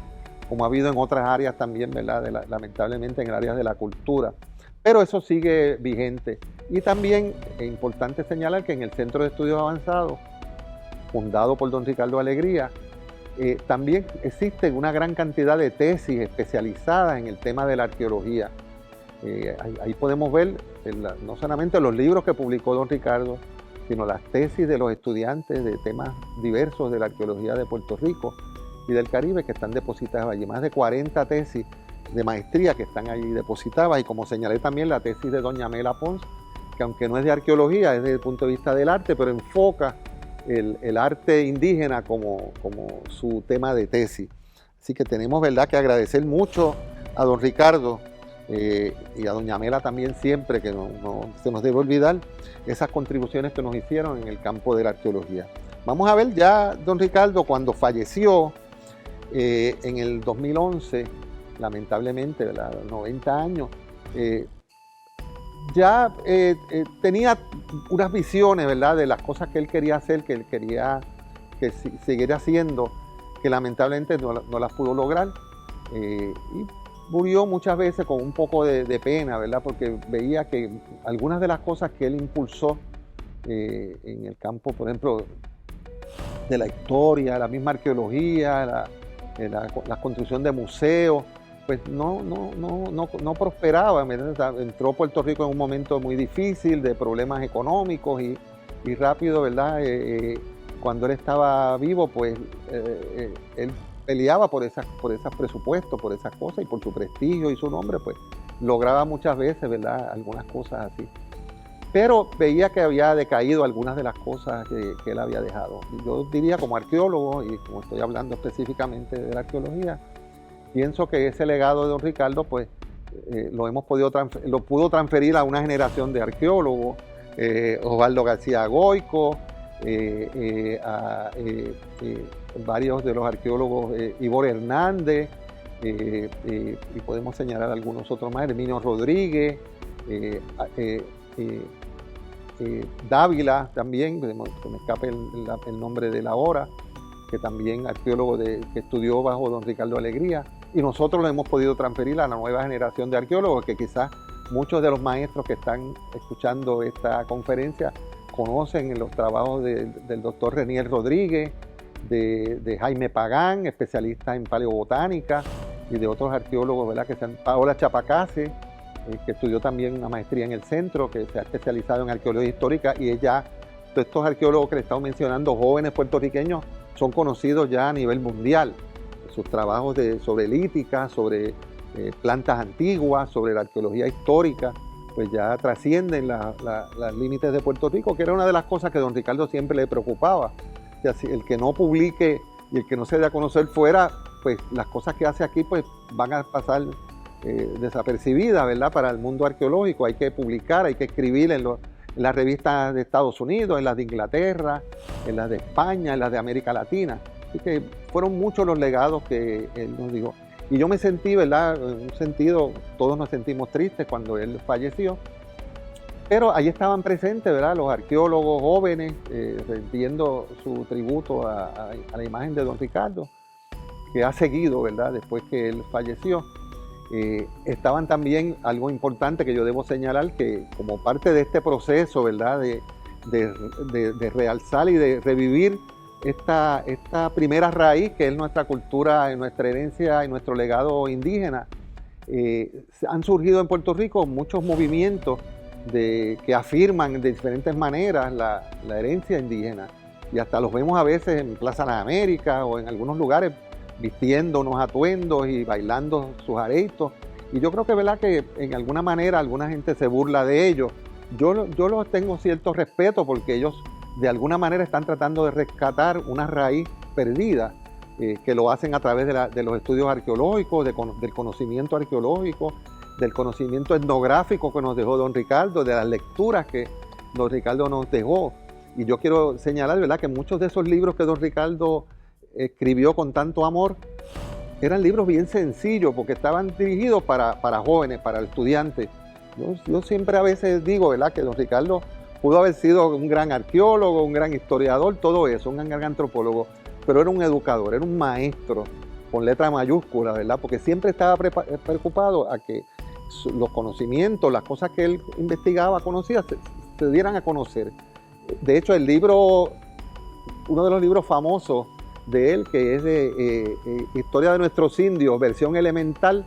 como ha habido en otras áreas también, ¿verdad?, lamentablemente en áreas de la cultura. Pero eso sigue vigente. Y también es importante señalar que en el Centro de Estudios Avanzados, fundado por don Ricardo Alegría, también existe una gran cantidad de tesis especializadas en el tema de la arqueología. Ahí podemos ver no solamente los libros que publicó don Ricardo, sino las tesis de los estudiantes de temas diversos de la arqueología de Puerto Rico y del Caribe que están depositadas allí. Más de 40 tesis de maestría que están allí depositadas, y como señalé también la tesis de doña Mela Pons, que aunque no es de arqueología, es desde el punto de vista del arte, pero enfoca el arte indígena como su tema de tesis. Así que tenemos, ¿verdad?, que agradecer mucho a don Ricardo y a doña Mela también, siempre, que no se nos debe olvidar esas contribuciones que nos hicieron en el campo de la arqueología. Vamos a ver ya don Ricardo, cuando falleció en el 2011, lamentablemente, ¿verdad?, 90 años, ya tenía unas visiones, ¿verdad?, de las cosas que él quería hacer, que él quería que siguiera haciendo, que lamentablemente no las pudo lograr, y murió muchas veces con un poco de pena, ¿verdad?, porque veía que algunas de las cosas que él impulsó en el campo, por ejemplo, de la historia, la misma arqueología, la construcción de museos, pues no prosperaba. Entró Puerto Rico en un momento muy difícil de problemas económicos, y y rápido, ¿verdad? Cuando él estaba vivo, pues él peleaba por esos presupuestos, por esas cosas, y por su prestigio y su nombre, pues lograba muchas veces, ¿verdad?, algunas cosas así. Pero veía que había decaído algunas de las cosas que él había dejado. Yo diría, como arqueólogo, y como estoy hablando específicamente de la arqueología, pienso que ese legado de don Ricardo, pues, lo pudo transferir a una generación de arqueólogos, Osvaldo García Goico, varios de los arqueólogos, Ivor Hernández, y podemos señalar algunos otros más, Herminio Rodríguez, Dávila también, que me escape el nombre de la hora, que también arqueólogo que estudió bajo don Ricardo Alegría, y nosotros lo hemos podido transferir a la nueva generación de arqueólogos, que quizás muchos de los maestros que están escuchando esta conferencia conocen los trabajos del doctor Renier Rodríguez, de Jaime Pagán, especialista en paleobotánica, y de otros arqueólogos, ¿verdad?, que sean Paola Chapacase, que estudió también una maestría en el centro, que se ha especializado en arqueología histórica, y ella, todos estos arqueólogos que le he estado mencionando, jóvenes puertorriqueños, son conocidos ya a nivel mundial. Sus trabajos sobre lítica, sobre plantas antiguas, sobre la arqueología histórica, pues ya trascienden los límites de Puerto Rico, que era una de las cosas que don Ricardo siempre le preocupaba. Que así, el que no publique y el que no se dé a conocer fuera, pues las cosas que hace aquí pues van a pasar desapercibidas, ¿verdad?, para el mundo arqueológico. Hay que publicar, hay que escribir en las revistas de Estados Unidos, en las de Inglaterra, en las de España, en las de América Latina. Así que fueron muchos los legados que él nos dijo. Y yo me sentí, ¿verdad?, en un sentido, todos nos sentimos tristes cuando él falleció, pero ahí estaban presentes, ¿verdad?, los arqueólogos jóvenes, rendiendo su tributo a la imagen de don Ricardo, que ha seguido, ¿verdad?, después que él falleció. Estaban también, algo importante que yo debo señalar, que como parte de este proceso, ¿verdad?, de realzar y de revivir esta primera raíz, que es nuestra cultura, nuestra herencia y nuestro legado indígena, han surgido en Puerto Rico muchos movimientos que afirman de diferentes maneras la herencia indígena, y hasta los vemos a veces en Plaza de las Américas o en algunos lugares vistiendo unos atuendos y bailando sus areitos, y yo creo que, ¿verdad?, que en alguna manera alguna gente se burla de ellos. Yo los tengo cierto respeto, porque ellos de alguna manera están tratando de rescatar una raíz perdida, que lo hacen a través de los estudios arqueológicos, del conocimiento arqueológico, del conocimiento etnográfico que nos dejó don Ricardo, de las lecturas que don Ricardo nos dejó. Y yo quiero señalar, ¿verdad?, que muchos de esos libros que don Ricardo escribió con tanto amor eran libros bien sencillos, porque estaban dirigidos para jóvenes, para estudiantes. Yo siempre a veces digo, ¿verdad?, que don Ricardo pudo haber sido un gran arqueólogo, un gran historiador, todo eso, un gran antropólogo, pero era un educador, era un maestro con letra mayúscula, ¿verdad?, porque siempre estaba preocupado a que los conocimientos, las cosas que él investigaba, conocía, se dieran a conocer. De hecho, uno de los libros famosos de él, que es de Historia de nuestros indios, versión elemental,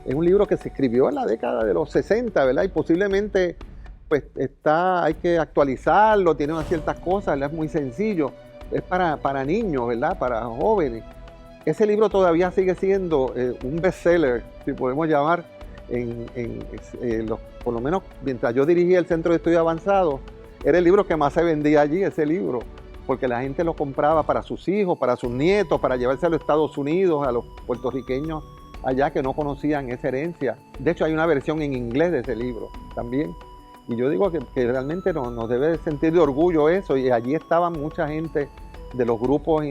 es un libro que se escribió en la década de los 60, ¿verdad?, y posiblemente pues hay que actualizarlo, tiene unas ciertas cosas, ¿verdad?, es muy sencillo, es para niños, ¿verdad?, para jóvenes. Ese libro todavía sigue siendo un bestseller, si podemos llamar, por lo menos mientras yo dirigía el Centro de Estudios Avanzados, era el libro que más se vendía allí, ese libro, porque la gente lo compraba para sus hijos, para sus nietos, para llevarse a los Estados Unidos, a los puertorriqueños allá que no conocían esa herencia. De hecho, hay una versión en inglés de ese libro también. Y yo digo que realmente nos debe sentir de orgullo eso, y allí estaban mucha gente de los grupos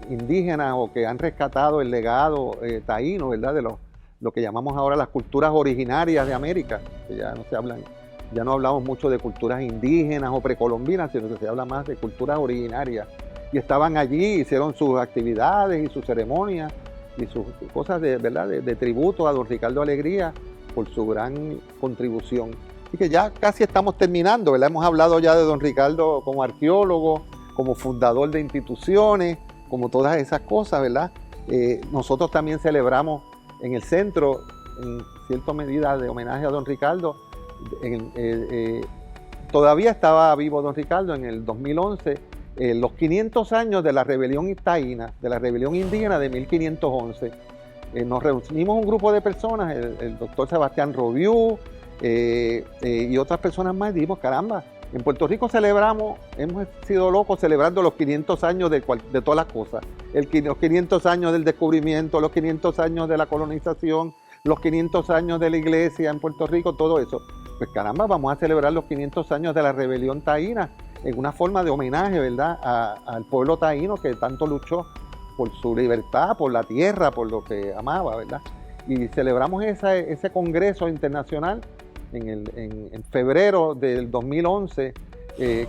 indígenas o que han rescatado el legado taíno, ¿verdad?, de lo que llamamos ahora las culturas originarias de América, que ya no hablamos mucho de culturas indígenas o precolombinas, sino que se habla más de culturas originarias. Y estaban allí, hicieron sus actividades y sus ceremonias y sus cosas ¿verdad?, de tributo a don Ricardo Alegría por su gran contribución. Así que ya casi estamos terminando, ¿verdad? Hemos hablado ya de don Ricardo como arqueólogo, como fundador de instituciones, como todas esas cosas, ¿verdad? Nosotros también celebramos en el centro, en cierta medida de homenaje a don Ricardo, todavía estaba vivo don Ricardo, en el 2011, los 500 años de la rebelión taína, de la rebelión indígena de 1511. Nos reunimos un grupo de personas, el doctor Sebastián Robiú y otras personas más, y dijimos, caramba, en Puerto Rico celebramos, hemos sido locos celebrando los 500 años de todas las cosas. Los 500 años del descubrimiento, los 500 años de la colonización, los 500 años de la iglesia en Puerto Rico, todo eso. Pues caramba, vamos a celebrar los 500 años de la rebelión taína en una forma de homenaje, ¿verdad?, al pueblo taíno que tanto luchó por su libertad, por la tierra, por lo que amaba, ¿verdad? Y celebramos ese congreso internacional en febrero del 2011,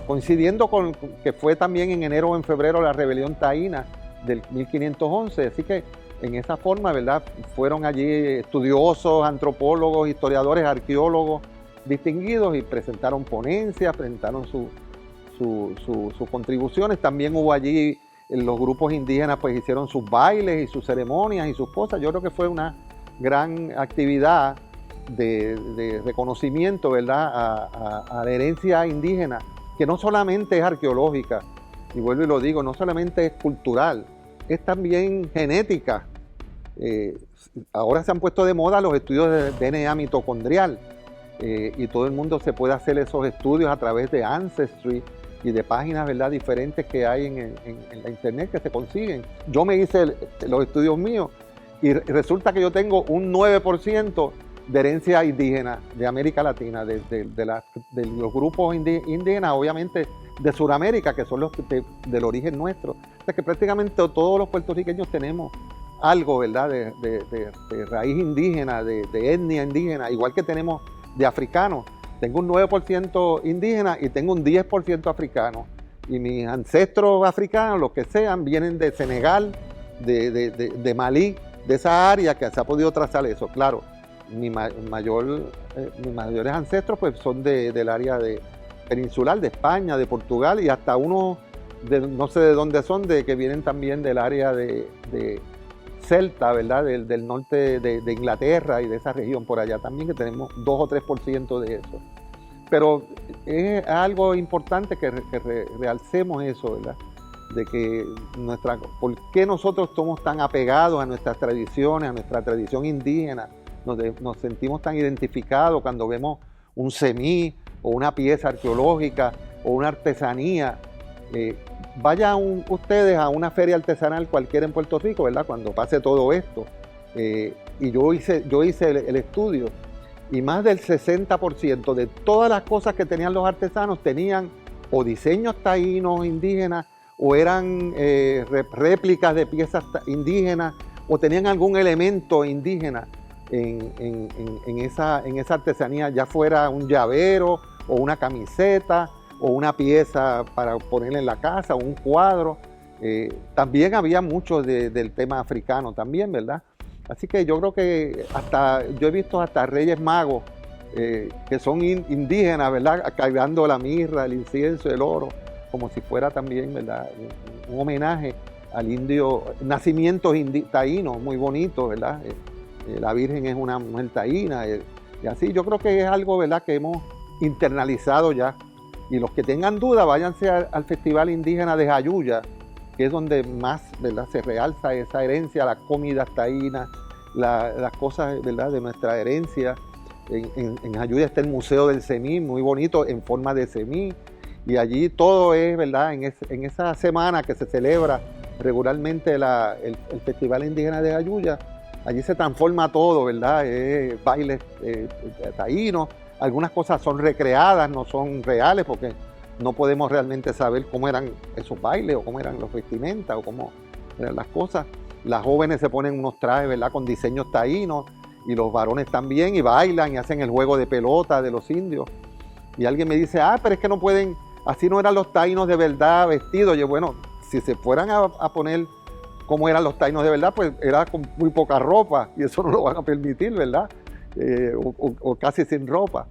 coincidiendo con que fue también en enero o en febrero la rebelión taína del 1511, así que en esa forma, ¿verdad?, fueron allí estudiosos, antropólogos, historiadores, arqueólogos distinguidos y presentaron ponencias, presentaron sus contribuciones. También hubo allí los grupos indígenas, pues hicieron sus bailes y sus ceremonias y sus cosas. Yo creo que fue una gran actividad de reconocimiento, ¿verdad?, a la herencia indígena, que no solamente es arqueológica, y vuelvo y lo digo, no solamente es cultural, es también genética. Ahora se han puesto de moda los estudios de DNA mitocondrial, y todo el mundo se puede hacer esos estudios a través de Ancestry y de páginas, ¿verdad?, diferentes que hay en la internet que se consiguen. Yo me hice los estudios míos y resulta que yo tengo un 9% de herencia indígena de América Latina, de los grupos indígenas, obviamente de Sudamérica, que son los del origen nuestro. O sea que prácticamente todos los puertorriqueños tenemos algo, ¿verdad?, de raíz indígena, de etnia indígena, igual que tenemos de africanos. Tengo un 9% indígena y tengo un 10% africano. Y mis ancestros africanos, los que sean, vienen de Senegal, de Malí, de esa área que se ha podido trazar eso. Claro, mis mayores ancestros pues son del área peninsular, de España, de Portugal, y hasta unos, no sé de dónde son, que vienen también del área de celta, ¿verdad?, del norte de Inglaterra y de esa región por allá también, que tenemos 2 o 3% de eso. Pero es algo importante que realcemos eso, ¿verdad?, de que ¿por qué nosotros somos tan apegados a nuestras tradiciones, a nuestra tradición indígena? Nos sentimos tan identificados cuando vemos un semí o una pieza arqueológica o una artesanía. Vayan ustedes a una feria artesanal cualquiera en Puerto Rico, ¿verdad?, cuando pase todo esto. Y yo hice el estudio, y más del 60% de todas las cosas que tenían los artesanos tenían o diseños taínos indígenas, o eran réplicas de piezas indígenas, o tenían algún elemento indígena en esa artesanía, ya fuera un llavero o una camiseta o una pieza para ponerla en la casa, o un cuadro. También había mucho del tema africano también, ¿verdad? Así que yo creo que yo he visto hasta reyes magos que son indígenas, ¿verdad?, cargando la mirra, el incienso, el oro, como si fuera también, ¿verdad?, un homenaje al indio, nacimientos taínos muy bonitos, ¿verdad? La Virgen es una mujer taína, y así yo creo que es algo, ¿verdad?, que hemos internalizado ya. Y los que tengan duda, váyanse al Festival Indígena de Jayuya, que es donde más, ¿verdad?, se realza esa herencia, las comidas taínas, las cosas, ¿verdad?, de nuestra herencia. En Jayuya está el Museo del Semí, muy bonito, en forma de semí. Y allí todo es, ¿verdad?, en esa semana que se celebra regularmente el Festival Indígena de Jayuya, allí se transforma todo, ¿verdad?, bailes taínos. Algunas cosas son recreadas, no son reales, porque no podemos realmente saber cómo eran esos bailes, o cómo eran los vestimentas, o cómo eran las cosas. Las jóvenes se ponen unos trajes, ¿verdad?, con diseños taínos, y los varones también, y bailan y hacen el juego de pelota de los indios. Y alguien me dice, pero es que no pueden, así no eran los taínos de verdad vestidos. Yo, bueno, si se fueran a poner como eran los taínos de verdad, pues era con muy poca ropa, y eso no lo van a permitir, ¿verdad? O casi sin ropa.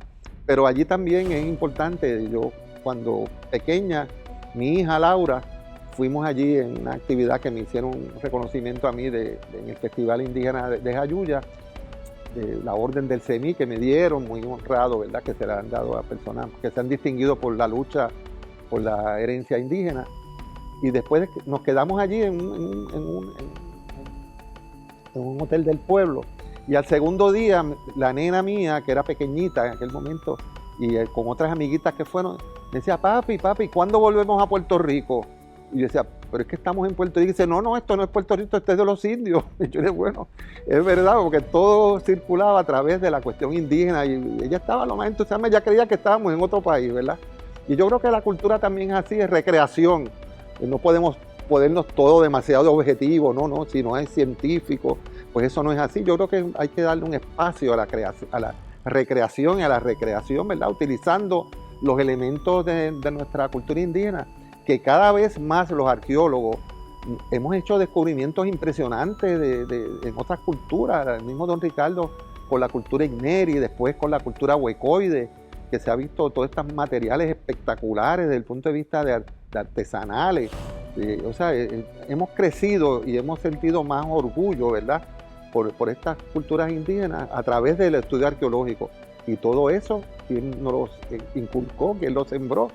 Pero allí también es importante. Yo, cuando pequeña, mi hija Laura, fuimos allí en una actividad que me hicieron un reconocimiento a mí en el Festival Indígena de Jayuya, la orden del CEMI que me dieron, muy honrado, ¿verdad? Que se la han dado a personas que se han distinguido por la lucha por la herencia indígena. Y después nos quedamos allí en un hotel del pueblo. Y al segundo día, la nena mía, que era pequeñita en aquel momento, y con otras amiguitas que fueron, me decía, papi, ¿cuándo volvemos a Puerto Rico? Y yo decía, pero es que estamos en Puerto Rico. Y dice, no, esto no es Puerto Rico, esto es de los indios. Y yo le dije, bueno, es verdad, porque todo circulaba a través de la cuestión indígena. Y ella estaba lo más entusiasmada, ya creía que estábamos en otro país, ¿verdad? Y yo creo que la cultura también es así, es recreación. No podemos ponernos todo demasiado objetivo, no, si no es científico, pues eso no es así. Yo creo que hay que darle un espacio a la recreación y a la recreación, ¿verdad? Utilizando los elementos de nuestra cultura indígena, que cada vez más los arqueólogos hemos hecho descubrimientos impresionantes en otras culturas. El mismo don Ricardo con la cultura Igneri, después con la cultura huecoide, que se ha visto todos estos materiales espectaculares desde el punto de vista de artesanales. O sea, hemos crecido y hemos sentido más orgullo, ¿verdad?, por estas culturas indígenas a través del estudio arqueológico. Y todo eso, ¿quién nos lo inculcó? ¿Quién lo sembró?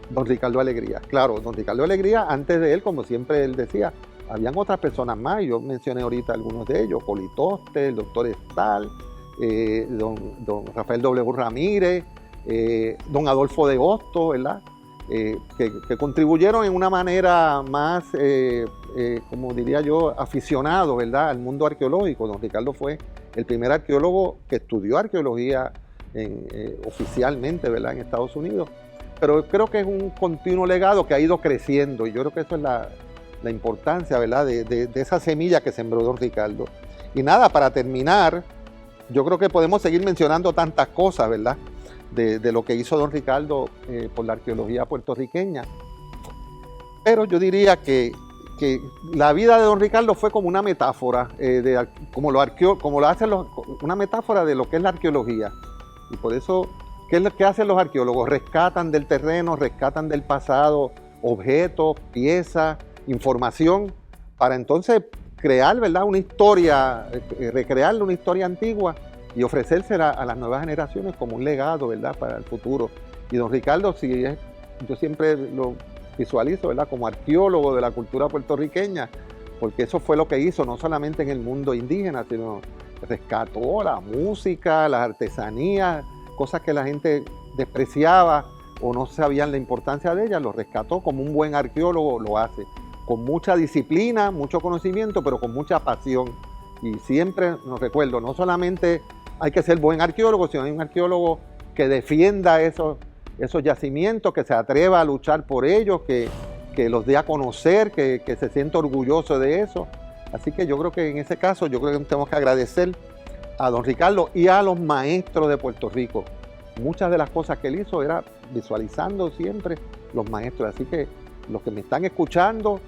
Don Ricardo Alegría. Claro, don Ricardo Alegría, antes de él, como siempre él decía, habían otras personas más. Yo mencioné ahorita algunos de ellos, Politoste, el doctor Estal, don Rafael W. Ramírez, don Adolfo de Hosto, ¿verdad? Que contribuyeron en una manera más, como diría yo, aficionado, ¿verdad?, al mundo arqueológico. Don Ricardo fue el primer arqueólogo que estudió arqueología oficialmente, ¿verdad?, en Estados Unidos. Pero creo que es un continuo legado que ha ido creciendo, y yo creo que eso es la importancia, ¿verdad?, de esa semilla que sembró don Ricardo. Y nada, para terminar, yo creo que podemos seguir mencionando tantas cosas, ¿verdad?, de lo que hizo don Ricardo por la arqueología puertorriqueña. Pero yo diría que la vida de don Ricardo fue como una metáfora, como lo hacen una metáfora de lo que es la arqueología. Y por eso, ¿qué es lo que hacen los arqueólogos? Rescatan del terreno, rescatan del pasado objetos, piezas, información, para entonces crear, ¿verdad?, una historia, recrear una historia antigua y ofrecérsela a las nuevas generaciones como un legado, ¿verdad?, para el futuro. Y don Ricardo, yo siempre lo visualizo, ¿verdad?, como arqueólogo de la cultura puertorriqueña, porque eso fue lo que hizo, no solamente en el mundo indígena, sino rescató la música, las artesanías, cosas que la gente despreciaba o no sabían la importancia de ellas, lo rescató como un buen arqueólogo lo hace, con mucha disciplina, mucho conocimiento, pero con mucha pasión. Y siempre nos recuerdo, no solamente hay que ser buen arqueólogo, sino hay un arqueólogo que defienda esos yacimientos, que se atreva a luchar por ellos, que los dé a conocer, que se sienta orgulloso de eso. Así que yo creo que en ese caso, yo creo que tenemos que agradecer a don Ricardo y a los maestros de Puerto Rico. Muchas de las cosas que él hizo era visualizando siempre los maestros. Así que los que me están escuchando,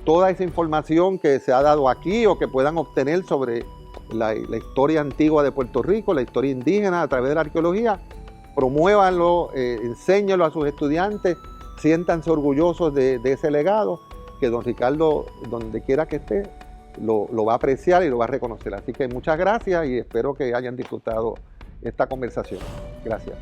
toda esa información que se ha dado aquí o que puedan obtener sobre la historia antigua de Puerto Rico, la historia indígena a través de la arqueología, promuévanlo, enséñenlo a sus estudiantes, siéntanse orgullosos de ese legado, que don Ricardo, donde quiera que esté, lo va a apreciar y lo va a reconocer. Así que muchas gracias y espero que hayan disfrutado esta conversación. Gracias.